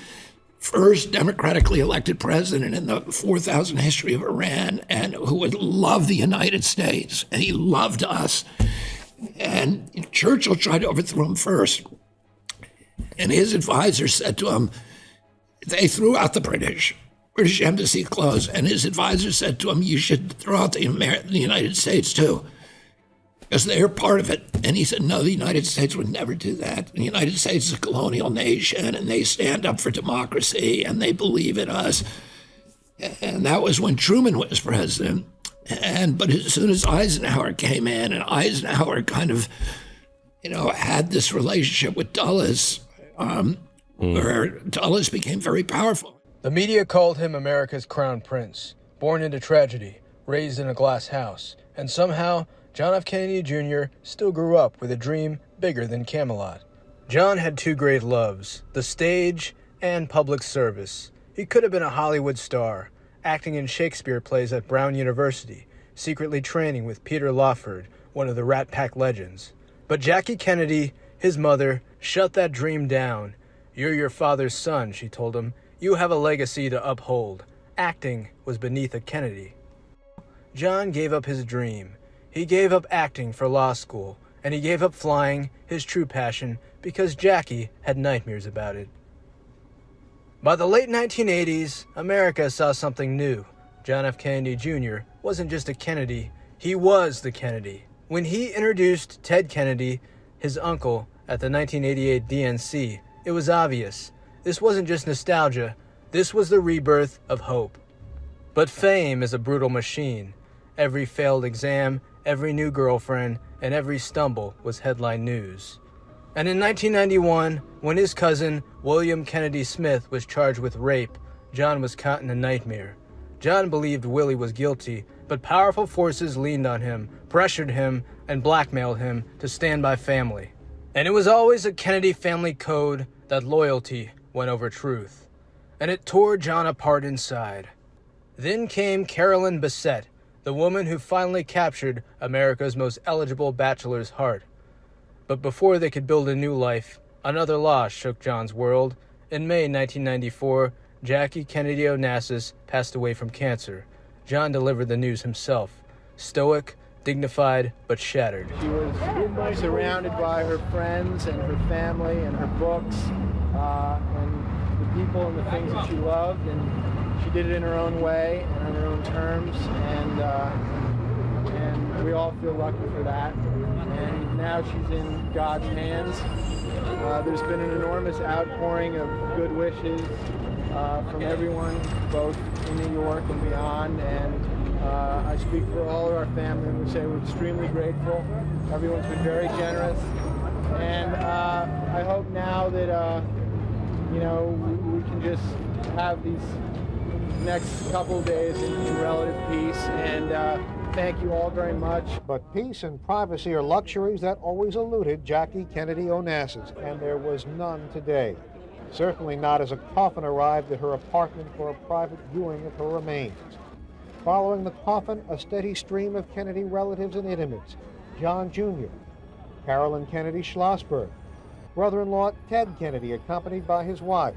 first democratically elected president in the 4,000 history of Iran, and who would love the United States, and he loved us. And Churchill tried to overthrow him first, and his advisors said to him, they threw out the British embassy closed, and his advisor said to him, you should throw out the United States too, because they're part of it. And he said, no, the United States would never do that. The United States is a colonial nation, and they stand up for democracy, and they believe in us. And that was when Truman was president. But as soon as Eisenhower came in, and Eisenhower kind of, had this relationship with Dulles, where Dulles became very powerful. The media called him America's crown prince, born into tragedy, raised in a glass house, and somehow John F. Kennedy Jr. still grew up with a dream bigger than Camelot. John had two great loves, the stage and public service. He could have been a Hollywood star, acting in Shakespeare plays at Brown University, secretly training with Peter Lawford, one of the Rat Pack legends. But Jackie Kennedy, his mother, shut that dream down. You're your father's son, she told him. You have a legacy to uphold. Acting was beneath a Kennedy. John gave up his dream. He gave up acting for law school, and he gave up flying, his true passion, because Jackie had nightmares about it. By the late 1980s, America saw something new. John F. Kennedy Jr. wasn't just a Kennedy, he was the Kennedy. When he introduced Ted Kennedy, his uncle, at the 1988 DNC, it was obvious. This wasn't just nostalgia, this was the rebirth of hope. But fame is a brutal machine. Every failed exam, every new girlfriend, and every stumble was headline news. And in 1991, when his cousin, William Kennedy Smith, was charged with rape, John was caught in a nightmare. John believed Willie was guilty, but powerful forces leaned on him, pressured him, and blackmailed him to stand by family. And it was always a Kennedy family code that loyalty went over truth, and it tore John apart inside. Then came Carolyn Bessette, the woman who finally captured America's most eligible bachelor's heart. But before they could build a new life, another loss shook John's world. In May 1994, Jackie Kennedy Onassis passed away from cancer. John delivered the news himself, stoic, dignified, but shattered. She was surrounded by her friends and her family and her books, and the people and the things that she loved, and she did it in her own way and on her own terms, and we all feel lucky for that. And now she's in God's hands. There's been an enormous outpouring of good wishes from everyone, both in New York and beyond, and I speak for all of our family, and we say we're extremely grateful. Everyone's been very generous, and I hope now that we can just have these next couple of days in relative peace, and thank you all very much. But peace and privacy are luxuries that always eluded Jackie Kennedy Onassis, and there was none today. Certainly not as a coffin arrived at her apartment for a private viewing of her remains. Following the coffin, a steady stream of Kennedy relatives and intimates. John Jr., Carolyn Kennedy Schlossberg, brother-in-law Ted Kennedy, accompanied by his wife,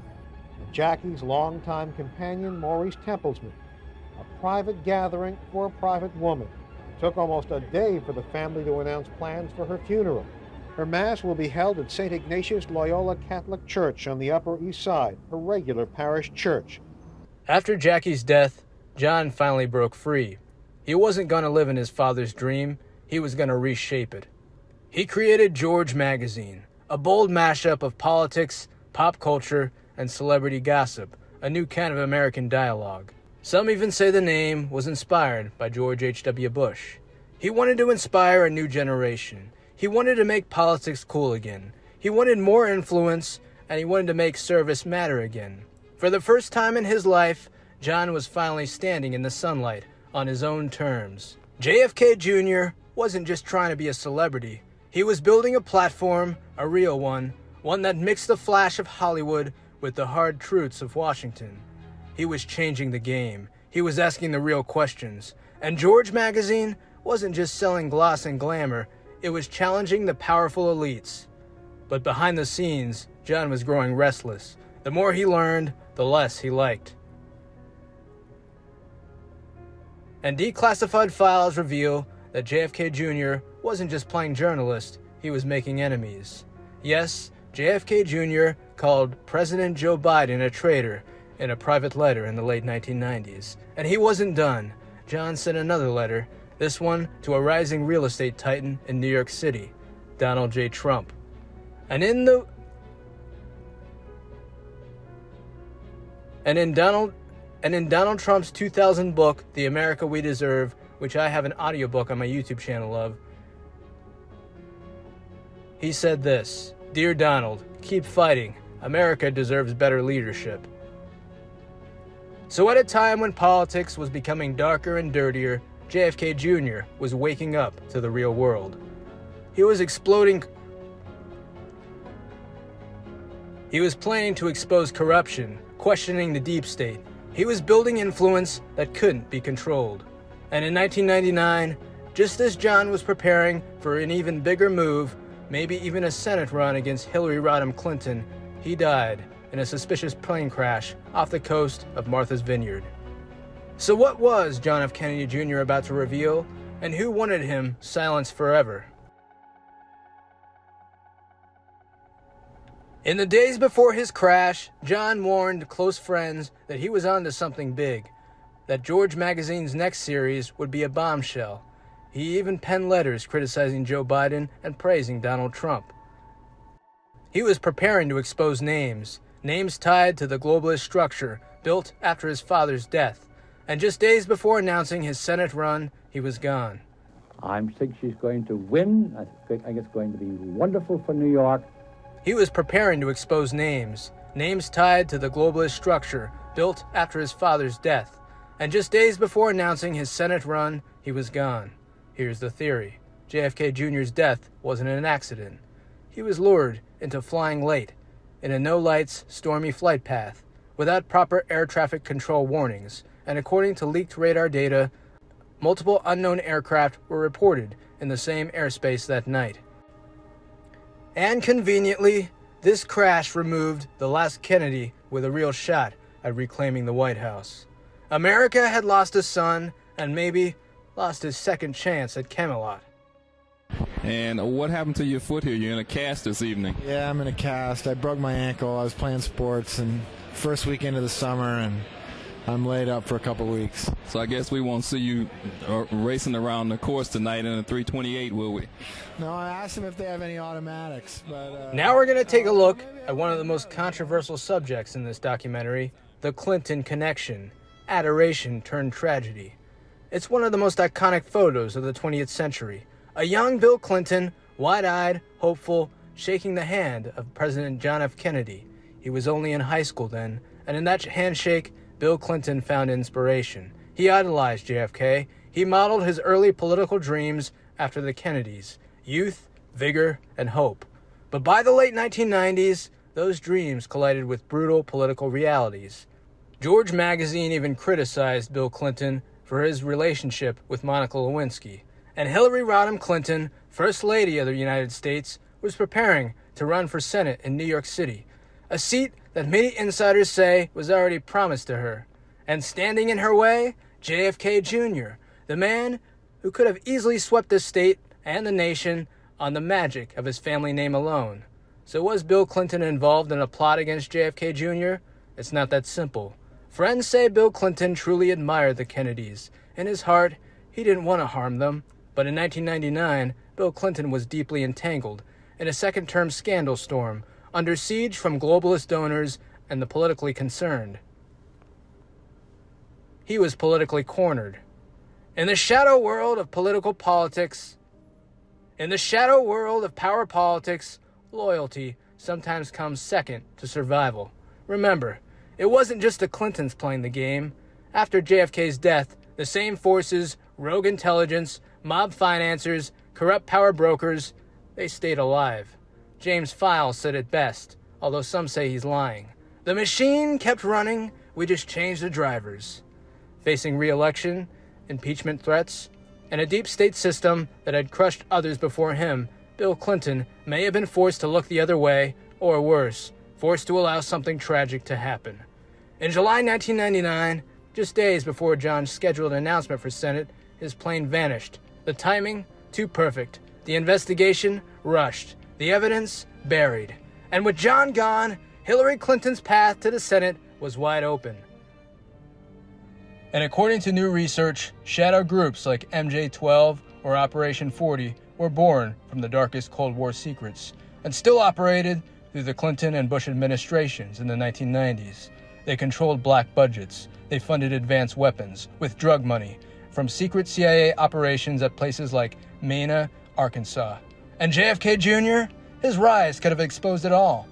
and Jackie's longtime companion, Maurice Templesman. A private gathering for a private woman. It took almost a day for the family to announce plans for her funeral. Her Mass will be held at St. Ignatius Loyola Catholic Church on the Upper East Side, a regular parish church. After Jackie's death, John finally broke free. He wasn't going to live in his father's dream, he was going to reshape it. He created George Magazine, a bold mashup of politics, pop culture, and celebrity gossip, a new kind of American dialogue. Some even say the name was inspired by George H.W. Bush. He wanted to inspire a new generation. He wanted to make politics cool again. He wanted more influence, and he wanted to make service matter again. For the first time in his life, John was finally standing in the sunlight on his own terms. JFK Jr. wasn't just trying to be a celebrity. He was building a platform, a real one that mixed the flash of Hollywood with the hard truths of Washington. He was changing the game. He was asking the real questions. And George magazine wasn't just selling gloss and glamour, it was challenging the powerful elites. But behind the scenes, John was growing restless. The more he learned, the less he liked. And declassified files reveal that JFK Jr. wasn't just playing journalist, he was making enemies. Yes, JFK Jr. called President Joe Biden a traitor in a private letter in the late 1990s. And he wasn't done. John sent another letter, this one to a rising real estate titan in New York City, Donald J. Trump. And in Donald Trump's 2000 book, The America We Deserve, which I have an audiobook on my YouTube channel of, he said this: "Dear Donald, keep fighting. America deserves better leadership." So at a time when politics was becoming darker and dirtier, JFK Jr. was waking up to the real world. He was planning to expose corruption, questioning the deep state. He was building influence that couldn't be controlled. And in 1999, just as John was preparing for an even bigger move, maybe even a Senate run against Hillary Rodham Clinton, he died in a suspicious plane crash off the coast of Martha's Vineyard. So what was John F. Kennedy Jr. about to reveal, and who wanted him silenced forever? In the days before his crash, John warned close friends that he was onto something big, that George magazine's next series would be a bombshell. He even penned letters criticizing Joe Biden and praising Donald Trump. He was preparing to expose names tied to the globalist structure built after his father's death. And just days before announcing his Senate run, he was gone. I think she's going to win. I think it's going to be wonderful for New York. He was preparing to expose names tied to the globalist structure built after his father's death. And just days before announcing his Senate run, he was gone. Here's the theory. JFK Jr.'s death wasn't an accident. He was lured into flying late, in a no-lights, stormy flight path, without proper air traffic control warnings, and according to leaked radar data, multiple unknown aircraft were reported in the same airspace that night. And conveniently, this crash removed the last Kennedy with a real shot at reclaiming the White House. America had lost a son, and maybe lost his second chance at Camelot. And what happened to your foot here? You're in a cast this evening. Yeah, I'm in a cast. I broke my ankle. I was playing sports, and first weekend of the summer, and I'm laid up for a couple weeks. So I guess we won't see you racing around the course tonight in a 328, will we? No, I asked them if they have any automatics, but... Now we're going to take a look at one of the most controversial subjects in this documentary, the Clinton connection, adoration turned tragedy. It's one of the most iconic photos of the 20th century. A young Bill Clinton, wide-eyed, hopeful, shaking the hand of President John F. Kennedy. He was only in high school then, and in that handshake, Bill Clinton found inspiration. He idolized JFK. He modeled his early political dreams after the Kennedys: youth, vigor, and hope. But by the late 1990s, those dreams collided with brutal political realities. George magazine even criticized Bill Clinton for his relationship with Monica Lewinsky. And Hillary Rodham Clinton, First Lady of the United States, was preparing to run for Senate in New York City, a seat that many insiders say was already promised to her. And standing in her way, JFK Jr., the man who could have easily swept the state and the nation on the magic of his family name alone. So was Bill Clinton involved in a plot against JFK Jr.? It's not that simple. Friends say Bill Clinton truly admired the Kennedys. In his heart, he didn't want to harm them. But in 1999, Bill Clinton was deeply entangled in a second-term scandal storm, under siege from globalist donors and the politically concerned. He was politically cornered. In the shadow world of political politics, in the shadow world of power politics, loyalty sometimes comes second to survival. Remember, it wasn't just the Clintons playing the game. After JFK's death, the same forces, rogue intelligence, mob financiers, corrupt power brokers, they stayed alive. James Files said it best, although some say he's lying. The machine kept running, we just changed the drivers. Facing re-election, impeachment threats, and a deep state system that had crushed others before him, Bill Clinton may have been forced to look the other way, or worse, forced to allow something tragic to happen. In July 1999, just days before John's scheduled announcement for Senate, his plane vanished. The timing, too perfect. The investigation, rushed. The evidence, buried. And with John gone, Hillary Clinton's path to the Senate was wide open. And according to new research, shadow groups like MJ-12 or Operation 40 were born from the darkest Cold War secrets and still operated through the Clinton and Bush administrations in the 1990s. They controlled black budgets. They funded advanced weapons with drug money from secret CIA operations at places like Mena, Arkansas. And JFK Jr., his rise could have exposed it all.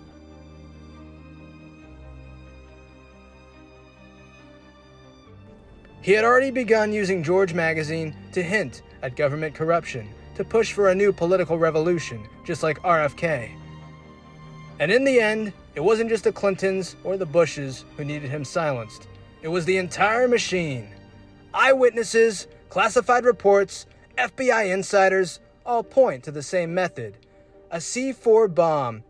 He had already begun using George magazine to hint at government corruption, to push for a new political revolution, just like RFK. And in the end, it wasn't just the Clintons or the Bushes who needed him silenced. It was the entire machine. Eyewitnesses, classified reports, FBI insiders all point to the same method. A C-4 bomb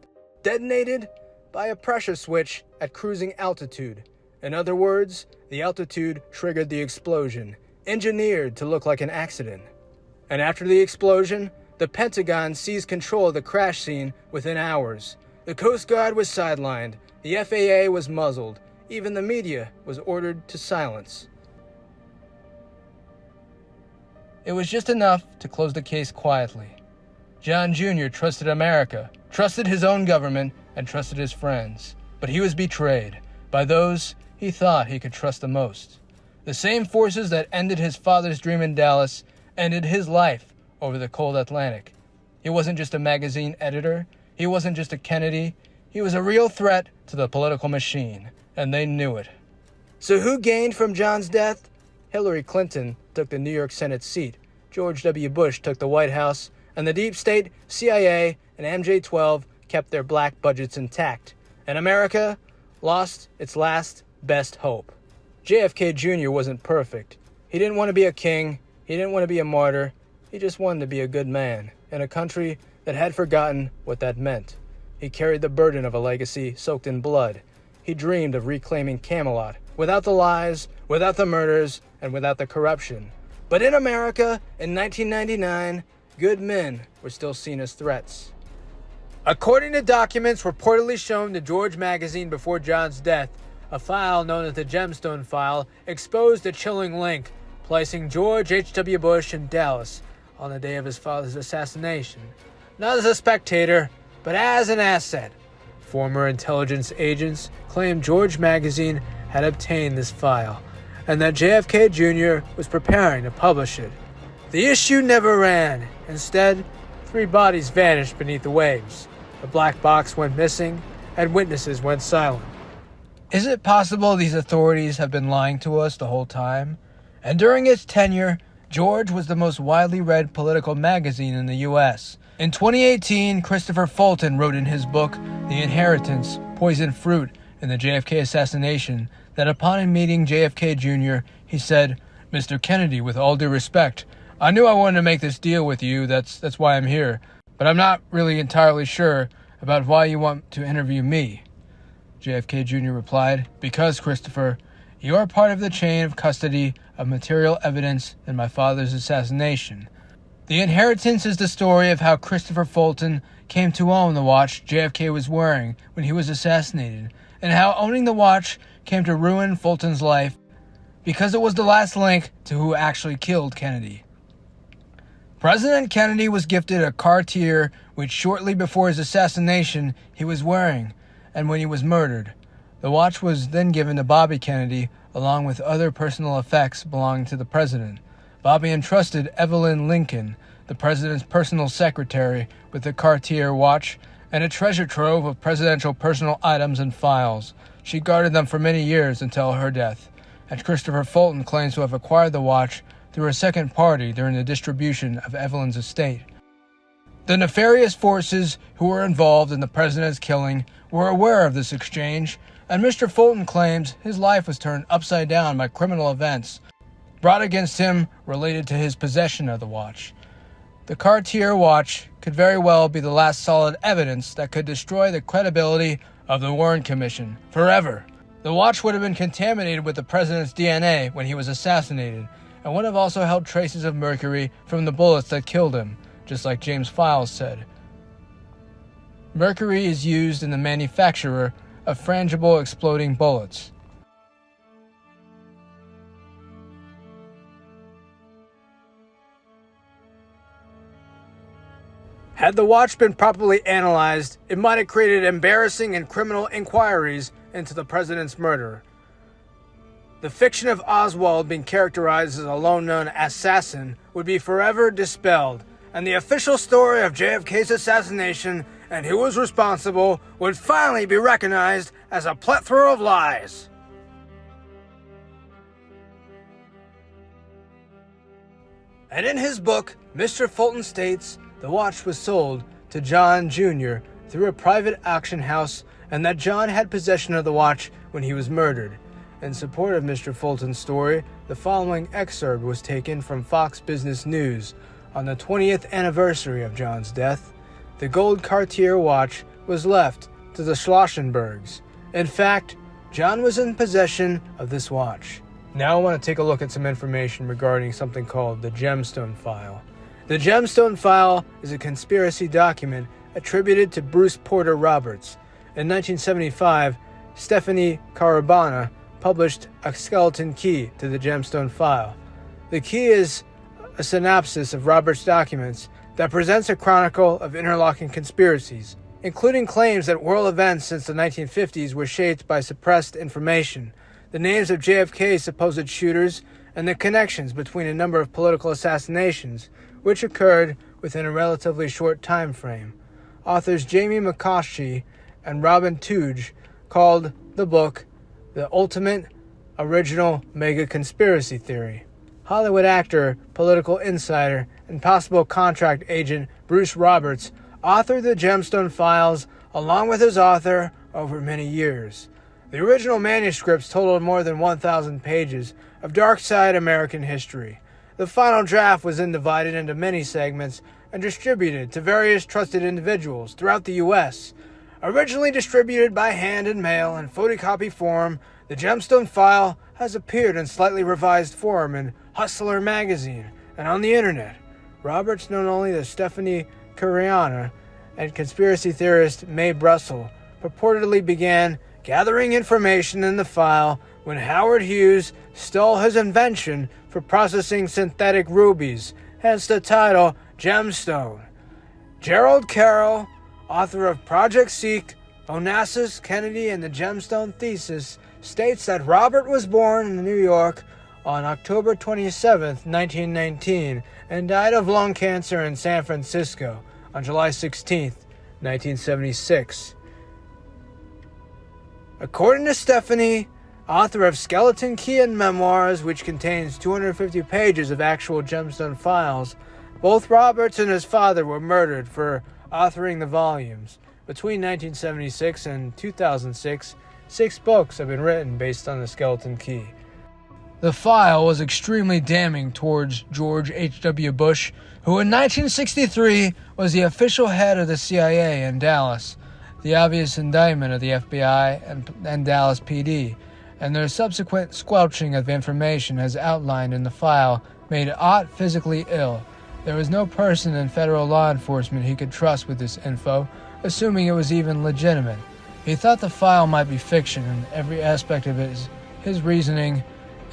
detonated by a pressure switch at cruising altitude. In other words, the altitude triggered the explosion, engineered to look like an accident. And after the explosion, the Pentagon seized control of the crash scene within hours. The Coast Guard was sidelined, the FAA was muzzled, even the media was ordered to silence. It was just enough to close the case quietly. John Jr. trusted America, trusted his own government, and trusted his friends. But he was betrayed by those he thought he could trust the most. The same forces that ended his father's dream in Dallas ended his life over the cold Atlantic. He wasn't just a magazine editor. He wasn't just a Kennedy. He was a real threat to the political machine, and they knew it. So who gained from John's death? Hillary Clinton took the New York Senate seat. George W. Bush took the White House, and the deep state, CIA, and MJ-12 kept their black budgets intact. And America lost its last best hope. JFK Jr. wasn't perfect. He didn't want to be a king. He didn't want to be a martyr. He just wanted to be a good man in a country that had forgotten what that meant. He carried the burden of a legacy soaked in blood. He dreamed of reclaiming Camelot, without the lies, without the murders, and without the corruption. But in America, in 1999, good men were still seen as threats. According to documents reportedly shown to George magazine before John's death, a file known as the Gemstone File exposed a chilling link placing George H.W. Bush in Dallas on the day of his father's assassination, not as a spectator, but as an asset. Former intelligence agents claimed George magazine had obtained this file, and that JFK Jr. was preparing to publish it. The issue never ran. Instead, 3 bodies vanished beneath the waves. The black box went missing, and witnesses went silent. Is it possible these authorities have been lying to us the whole time? And during its tenure, George was the most widely read political magazine in the U.S. In 2018, Christopher Fulton wrote in his book, The Inheritance, Poisoned Fruit in the JFK Assassination, that upon meeting JFK Jr., he said, "Mr. Kennedy, with all due respect, I knew I wanted to make this deal with you, that's why I'm here, but I'm not really entirely sure about why you want to interview me." JFK Jr. replied, "Because, Christopher, you are part of the chain of custody of material evidence in my father's assassination. The Inheritance is the story of how Christopher Fulton came to own the watch JFK was wearing when he was assassinated, and how owning the watch came to ruin Fulton's life because it was the last link to who actually killed Kennedy. President Kennedy was gifted a Cartier which shortly before his assassination he was wearing, and when he was murdered. The watch was then given to Bobby Kennedy along with other personal effects belonging to the president. Bobby entrusted Evelyn Lincoln, the president's personal secretary, with the Cartier watch, and a treasure trove of presidential personal items and files. She guarded them for many years until her death, and Christopher Fulton claims to have acquired the watch through a second party during the distribution of Evelyn's estate. The nefarious forces who were involved in the president's killing were aware of this exchange, and Mr. Fulton claims his life was turned upside down by criminal events brought against him related to his possession of the watch. The Cartier watch could very well be the last solid evidence that could destroy the credibility of the Warren Commission forever. The watch would have been contaminated with the president's DNA when he was assassinated, and would have also held traces of mercury from the bullets that killed him, just like James Files said. Mercury is used in the manufacture of frangible exploding bullets. Had the watch been properly analyzed, it might have created embarrassing and criminal inquiries into the president's murder. The fiction of Oswald being characterized as a lone-known assassin would be forever dispelled, and the official story of JFK's assassination and who was responsible would finally be recognized as a plethora of lies. And in his book, Mr. Fulton states the watch was sold to John Jr. through a private auction house, and that John had possession of the watch when he was murdered. In support of Mr. Fulton's story, the following excerpt was taken from Fox Business News. On the 20th anniversary of John's death, the gold Cartier watch was left to the Schlossenbergs. In fact, John was in possession of this watch. Now I want to take a look at some information regarding something called the Gemstone File. The Gemstone File is a conspiracy document attributed to Bruce Porter Roberts. In 1975, Stephanie Carabana published a skeleton key to the Gemstone File. The key is a synopsis of Roberts' documents that presents a chronicle of interlocking conspiracies, including claims that world events since the 1950s were shaped by suppressed information, the names of JFK's supposed shooters, and the connections between a number of political assassinations, which occurred within a relatively short time frame. Authors Jamie McCoshy and Robin Tudge called the book The Ultimate Original Mega Conspiracy Theory. Hollywood actor, political insider, and possible contract agent Bruce Roberts authored the Gemstone Files along with his author over many years. The original manuscripts totaled more than 1,000 pages of dark side American history. The final draft was then divided into many segments and distributed to various trusted individuals throughout the U.S. Originally distributed by hand and mail in photocopy form, the Gemstone File has appeared in slightly revised form in Hustler magazine and on the internet. Roberts, known only as Stephanie Carabana, and conspiracy theorist Mae Brussel purportedly began gathering information in the file when Howard Hughes stole his invention for processing synthetic rubies, hence the title Gemstone. Gerald Carroll, author of Project Seek, Onassis, Kennedy, and the Gemstone Thesis, states that Robert was born in New York on October 27, 1919, and died of lung cancer in San Francisco on July 16, 1976. According to Stephanie, author of Skeleton Key and Memoirs, which contains 250 pages of actual Gemstone files, both Roberts and his father were murdered for authoring the volumes. Between 1976 and 2006, 6 books have been written based on the Skeleton Key. The file was extremely damning towards George H.W. Bush, who in 1963 was the official head of the CIA in Dallas, the obvious indictment of the FBI and Dallas PD, and their subsequent squelching of information as outlined in the file made Ott physically ill. There was no person in federal law enforcement he could trust with this info, assuming it was even legitimate. He thought the file might be fiction, and every aspect of it, his reasoning,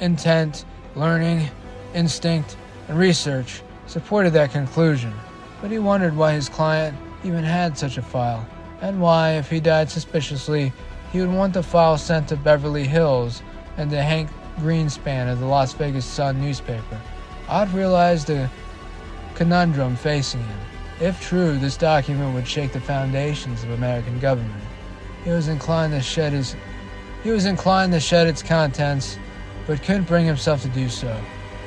intent, learning, instinct, and research supported that conclusion. But he wondered why his client even had such a file, and why, if he died suspiciously, he would want the file sent to Beverly Hills and to Hank Greenspan of the Las Vegas Sun newspaper. Ott realized the conundrum facing him. If true, this document would shake the foundations of American government. He was inclined to shed its contents, but couldn't bring himself to do so.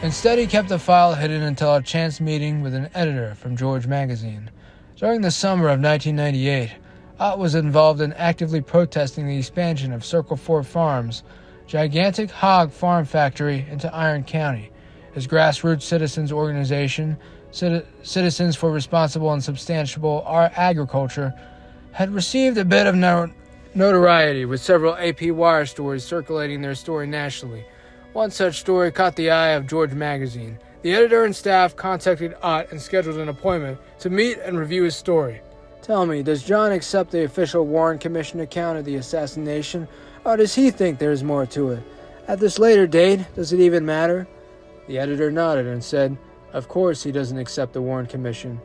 Instead, he kept the file hidden until a chance meeting with an editor from George magazine. During the summer of 1998, Ott was involved in actively protesting the expansion of Circle 4 Farms, gigantic hog farm factory, into Iron County. His grassroots citizens organization, Citizens for Responsible and Substantial Agriculture, had received a bit of notoriety, with several AP Wire stories circulating their story nationally. One such story caught the eye of George magazine. The editor and staff contacted Ott and scheduled an appointment to meet and review his story. Tell me, does John accept the official Warren Commission account of the assassination, or does he think there is more to it? At this later date, does it even matter? The editor nodded and said, of course he doesn't accept the Warren Commission,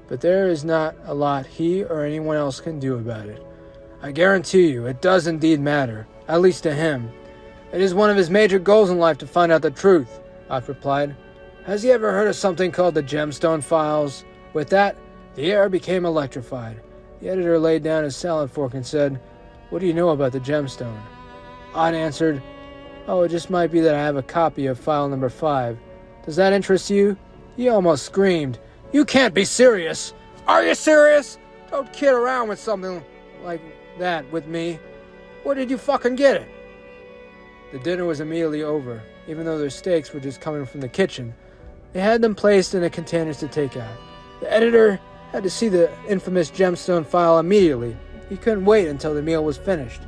but there is not a lot he or anyone else can do about it. I guarantee you, it does indeed matter, at least to him. It is one of his major goals in life to find out the truth, Ott replied. Has he ever heard of something called the Gemstone Files? With that, the air became electrified. The editor laid down his salad fork and said, what do you know about the gemstone? Ott answered, oh, it just might be that I have a copy of file number 5. Does that interest you? He almost screamed. You can't be serious! Are you serious? Don't kid around with something like that with me. Where did you fucking get it? The dinner was immediately over. Even though their steaks were just coming from the kitchen, they had them placed in the containers to take out. The editor had to see the infamous gemstone file immediately. He couldn't wait until the meal was finished.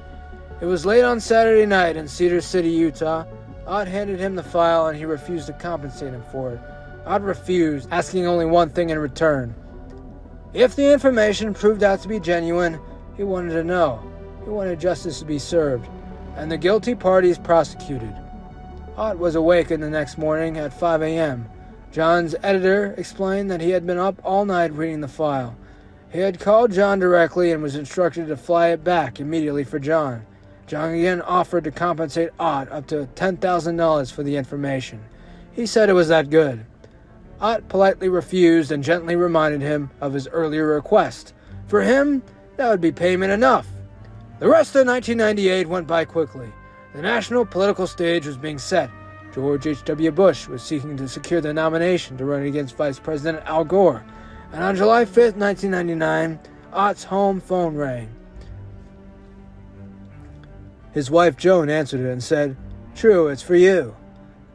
It was late on Saturday night in Cedar City, Utah. Ott handed him the file and he refused to compensate him for it. Ott refused, asking only one thing in return. If the information proved out to be genuine, he wanted to know. He wanted justice to be served, and the guilty parties prosecuted. Ott was awakened the next morning at 5 a.m. John's editor explained that he had been up all night reading the file. He had called John directly and was instructed to fly it back immediately for John. John again offered to compensate Ott up to $10,000 for the information. He said it was that good. Ott politely refused and gently reminded him of his earlier request. For him, that would be payment enough. The rest of 1998 went by quickly. The national political stage was being set. George H.W. Bush was seeking to secure the nomination to run against Vice President Al Gore. And on July 5th, 1999, Ott's home phone rang. His wife Joan answered it and said, True, it's for you.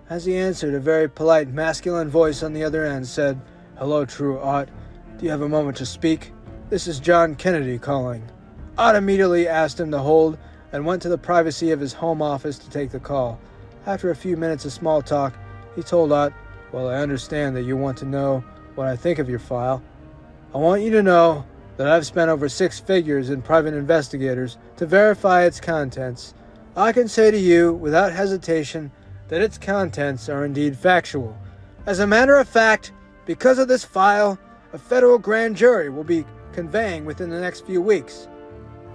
As he answered, a very polite, masculine voice on the other end said, Hello, True Ott. Do you have a moment to speak? This is John Kennedy calling. Ott immediately asked him to hold and went to the privacy of his home office to take the call. After a few minutes of small talk, he told Ott, Well, I understand that you want to know what I think of your file. I want you to know that I've spent over 6 figures in private investigators to verify its contents. I can say to you, without hesitation, that its contents are indeed factual. As a matter of fact, because of this file, a federal grand jury will be convening within the next few weeks.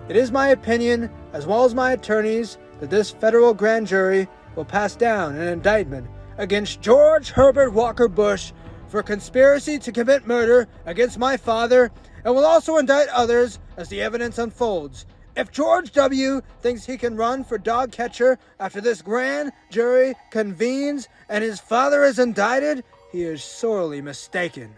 It is my opinion, as well as my attorneys, that this federal grand jury will pass down an indictment against George Herbert Walker Bush for conspiracy to commit murder against my father, and will also indict others as the evidence unfolds. If George W. thinks he can run for dog catcher after this grand jury convenes and his father is indicted, he is sorely mistaken.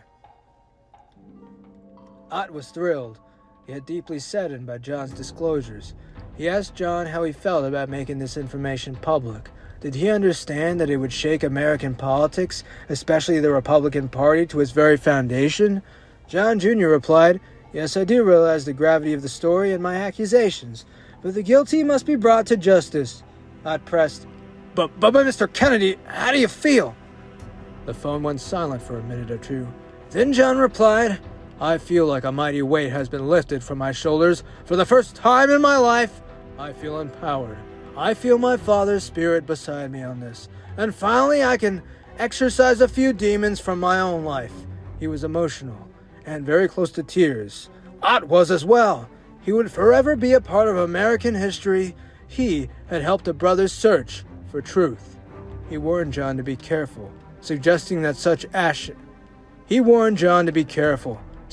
Ott was thrilled. He had deeply saddened by John's disclosures. He asked John how he felt about making this information public. Did he understand that it would shake American politics, especially the Republican Party, to its very foundation? John Jr. replied, Yes, I do realize the gravity of the story and my accusations, but the guilty must be brought to justice. Ott pressed, But Mr. Kennedy, how do you feel? The phone went silent for a minute or two. Then John replied, I feel like a mighty weight has been lifted from my shoulders. For the first time in my life, I feel empowered. I feel my father's spirit beside me on this. And finally, I can exorcise a few demons from my own life. He was emotional and very close to tears. Ott was as well. He would forever be a part of American history. He had helped a brother's search for truth. He warned John to be careful, suggesting that such actions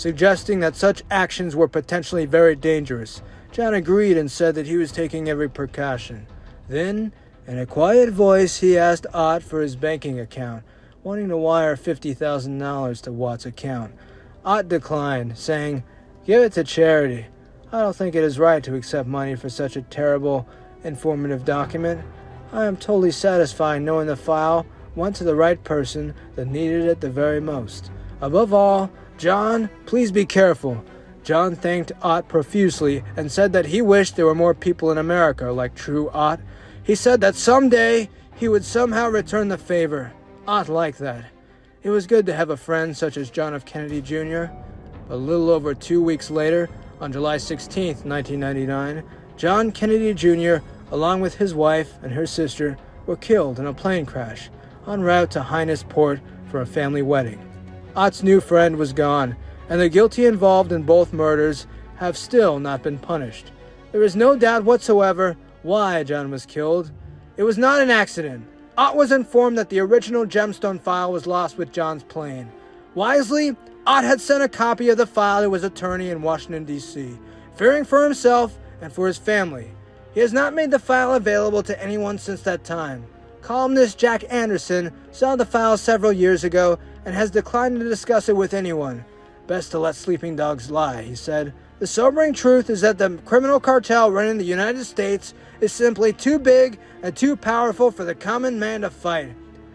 suggesting that such actions were potentially very dangerous. John agreed and said that he was taking every precaution. Then, in a quiet voice, he asked Ott for his banking account, wanting to wire $50,000 to Watt's account. Ott declined, saying, "Give it to charity. I don't think it is right to accept money for such a terrible, informative document. I am totally satisfied knowing the file went to the right person that needed it the very most. Above all, John, please be careful." John thanked Ott profusely and said that he wished there were more people in America like true Ott. He said that someday he would somehow return the favor. Ott liked that. It was good to have a friend such as John F. Kennedy Jr. But a little over 2 weeks later, on July 16, 1999, John Kennedy Jr., along with his wife and her sister, were killed in a plane crash en route to Hyannis Port for a family wedding. Ott's new friend was gone, and the guilty involved in both murders have still not been punished. There is no doubt whatsoever why John was killed. It was not an accident. Ott was informed that the original gemstone file was lost with John's plane. Wisely, Ott had sent a copy of the file to his attorney in Washington, D.C., fearing for himself and for his family. He has not made the file available to anyone since that time. Columnist Jack Anderson saw the file several years ago and has declined to discuss it with anyone. "Best to let sleeping dogs lie," he said. "The sobering truth is that the criminal cartel running the United States is simply too big and too powerful for the common man to fight."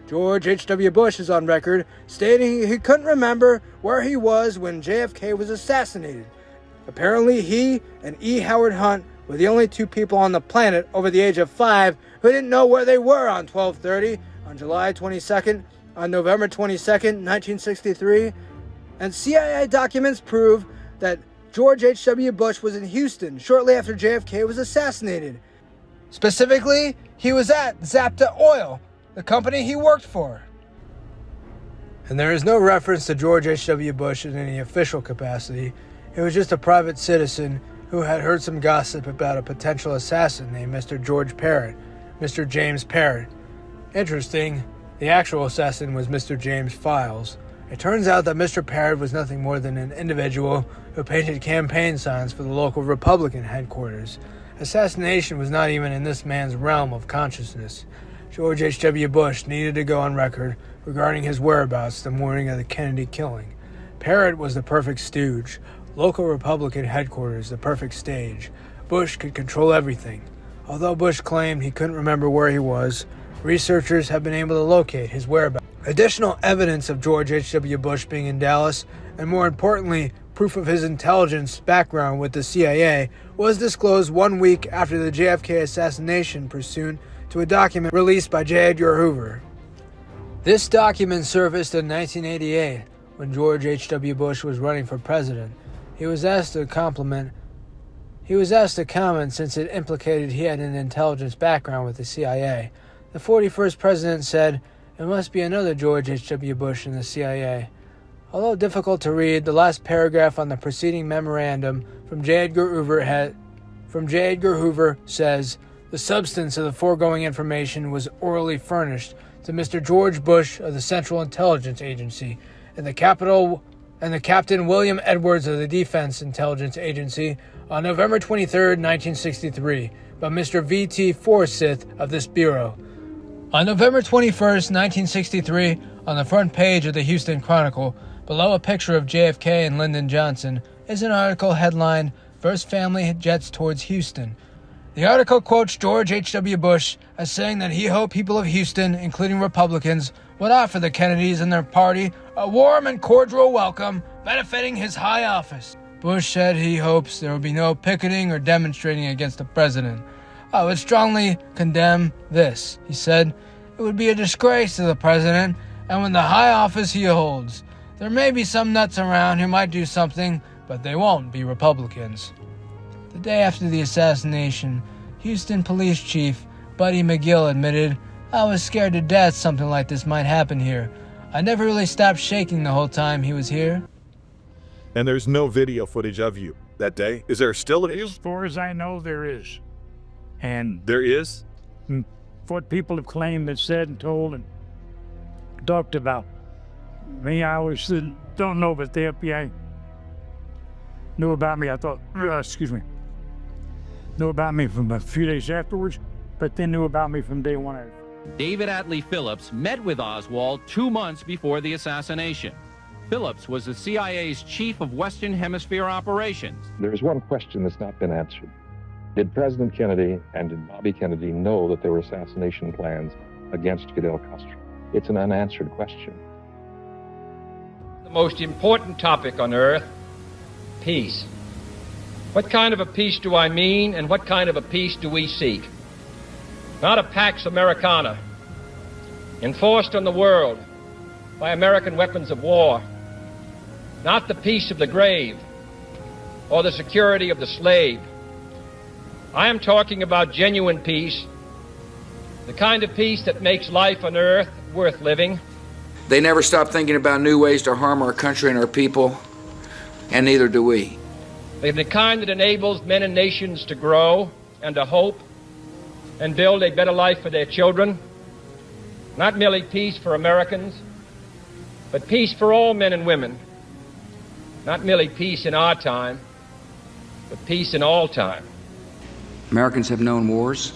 George H.W. Bush is on record stating he couldn't remember where he was when JFK was assassinated. Apparently he and E. Howard Hunt were the only two people on the planet over the age of 5 who didn't know where they were on 12/30, on July 22nd, on November 22nd, 1963. And CIA documents prove that George H.W. Bush was in Houston shortly after JFK was assassinated. Specifically, he was at Zapta Oil, the company he worked for. And there is no reference to George H.W. Bush in any official capacity. He was just a private citizen who had heard some gossip about a potential assassin named Mr. George Parrott, Mr. James Parrott. Interesting, the actual assassin was Mr. James Files. It turns out that Mr. Parrott was nothing more than an individual who painted campaign signs for the local Republican headquarters. Assassination was not even in this man's realm of consciousness. George H.W. Bush needed to go on record regarding his whereabouts the morning of the Kennedy killing. Parrott was the perfect stooge, local Republican headquarters the perfect stage. Bush could control everything. Although Bush claimed he couldn't remember where he was, researchers have been able to locate his whereabouts. Additional evidence of George H.W. Bush being in Dallas, and more importantly, proof of his intelligence background with the CIA, was disclosed 1 week after the JFK assassination pursuant to a document released by J. Edgar Hoover. This document surfaced in 1988 when George H.W. Bush was running for president. He was asked to comment since it implicated he had an intelligence background with the CIA. The 41st president said, "It must be another George H.W. Bush in the CIA." Although difficult to read, the last paragraph on the preceding memorandum from J. Edgar Hoover says, "The substance of the foregoing information was orally furnished to Mr. George Bush of the Central Intelligence Agency and the Captain William Edwards of the Defense Intelligence Agency on November 23, 1963, by Mr. V.T. Forsyth of this Bureau." On November 21, 1963, on the front page of the Houston Chronicle, below a picture of JFK and Lyndon Johnson, is an article headlined, "First Family Jets Towards Houston." The article quotes George H.W. Bush as saying that he hoped people of Houston, including Republicans, would offer the Kennedys and their party a warm and cordial welcome benefiting his high office. Bush said he hopes there will be no picketing or demonstrating against the president. "I would strongly condemn this," he said. "It would be a disgrace to the president and with the high office he holds. There may be some nuts around who might do something, but they won't be Republicans." The day after the assassination, Houston Police Chief Buddy McGill admitted, "I was scared to death something like this might happen here. I never really stopped shaking the whole time he was here." And there's no video footage of you that day. Is there still? As far as I know, there is. And there is? What people have claimed and said and told and talked about. Me, I always don't know, but the FBI knew about me, I thought, knew about me from a few days afterwards, but they knew about me from day one. David Atlee Phillips met with Oswald 2 months before the assassination. Phillips was the CIA's chief of Western Hemisphere operations. There's one question that's not been answered. Did President Kennedy and did Bobby Kennedy know that there were assassination plans against Fidel Castro? It's an unanswered question. The most important topic on earth, peace. What kind of a peace do I mean, and what kind of a peace do we seek? Not a Pax Americana, enforced on the world by American weapons of war. Not the peace of the grave or the security of the slave. I am talking about genuine peace, the kind of peace that makes life on earth worth living. They never stop thinking about new ways to harm our country and our people, and neither do we. They're the kind that enables men and nations to grow and to hope and build a better life for their children. Not merely peace for Americans, but peace for all men and women. Not merely peace in our time, but peace in all time. Americans have known wars,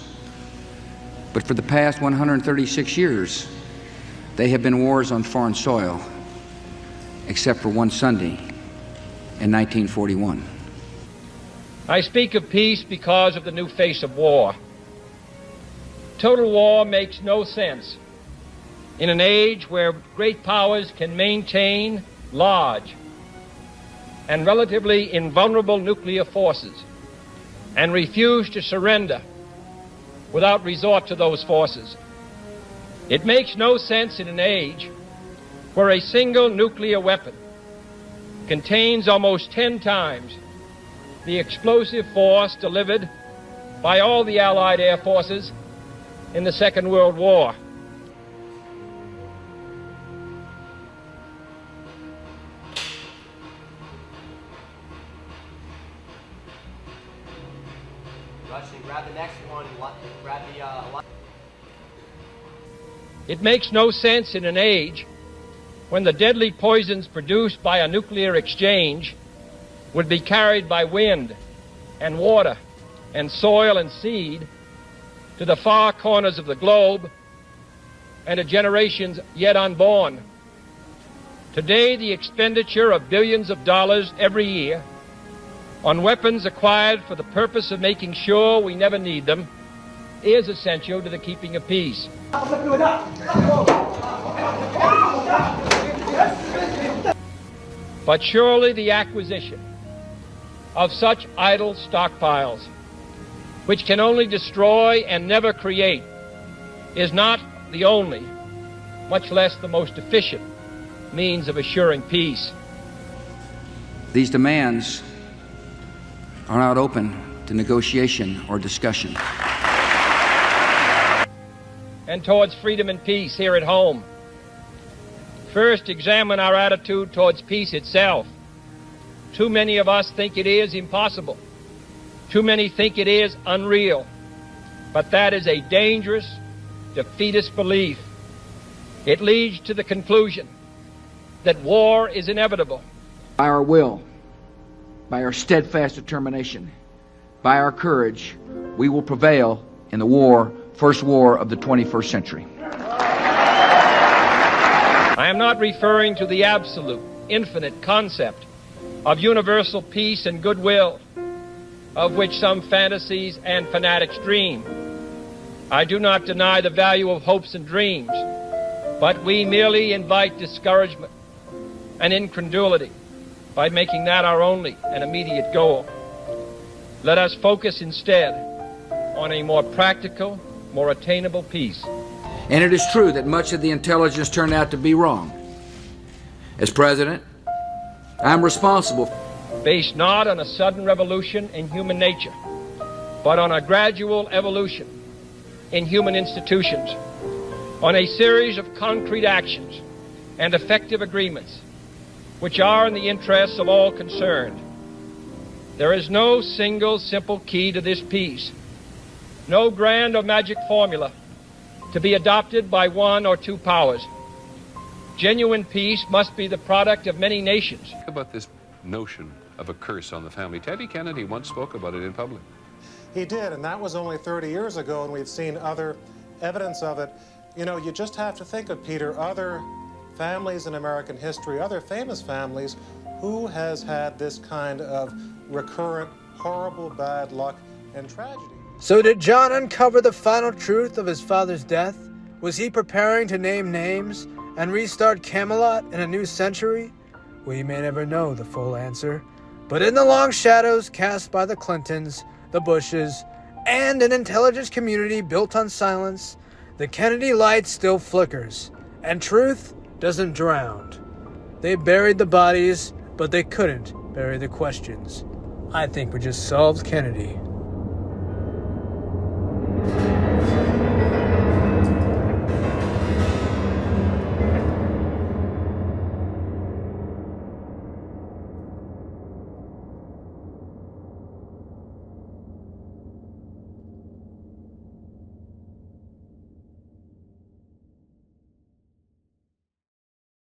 but for the past 136 years, they have been wars on foreign soil, except for one Sunday in 1941. I speak of peace because of the new face of war. Total war makes no sense in an age where great powers can maintain large and relatively invulnerable nuclear forces and refuse to surrender without resort to those forces. It makes no sense in an age where a single nuclear weapon contains almost 10 times the explosive force delivered by all the Allied air forces in the Second World War. Russian, grab the next one. Grab the. It makes no sense in an age when the deadly poisons produced by a nuclear exchange would be carried by wind and water and soil and seed to the far corners of the globe and to generations yet unborn. Today, the expenditure of billions of dollars every year on weapons acquired for the purpose of making sure we never need them is essential to the keeping of peace. But surely the acquisition of such idle stockpiles, which can only destroy and never create, is not the only, much less the most efficient, means of assuring peace. These demands are not open to negotiation or discussion. And towards freedom and peace here at home. First, examine our attitude towards peace itself. Too many of us think it is impossible. Too many think it is unreal. But that is a dangerous, defeatist belief. It leads to the conclusion that war is inevitable. By our will, by our steadfast determination, by our courage, we will prevail in the war, first war of the 21st century. I am not referring to the absolute, infinite concept of universal peace and goodwill, of which some fantasies and fanatics dream. I do not deny the value of hopes and dreams, but we merely invite discouragement and incredulity by making that our only and immediate goal. Let us focus instead on a more practical, more attainable peace. And it is true that much of the intelligence turned out to be wrong. As president, I'm responsible. Based not on a sudden revolution in human nature, but on a gradual evolution in human institutions, on a series of concrete actions and effective agreements which are in the interests of all concerned. There is no single simple key to this peace, no grand or magic formula to be adopted by one or two powers. Genuine peace must be the product of many nations. Think about this notion of a curse on the family. Teddy Kennedy once spoke about it in public. He did, and that was only 30 years ago, and we've seen other evidence of it. You know, you just have to think of, Peter, other families in American history, other famous families, who has had this kind of recurrent, horrible bad luck and tragedy. So did John uncover the final truth of his father's death? Was he preparing to name names and restart Camelot in a new century? We may never know the full answer, but in the long shadows cast by the Clintons, the Bushes, and an intelligence community built on silence, the Kennedy light still flickers, and truth doesn't drown. They buried the bodies, but they couldn't bury the questions. I think we just solved Kennedy.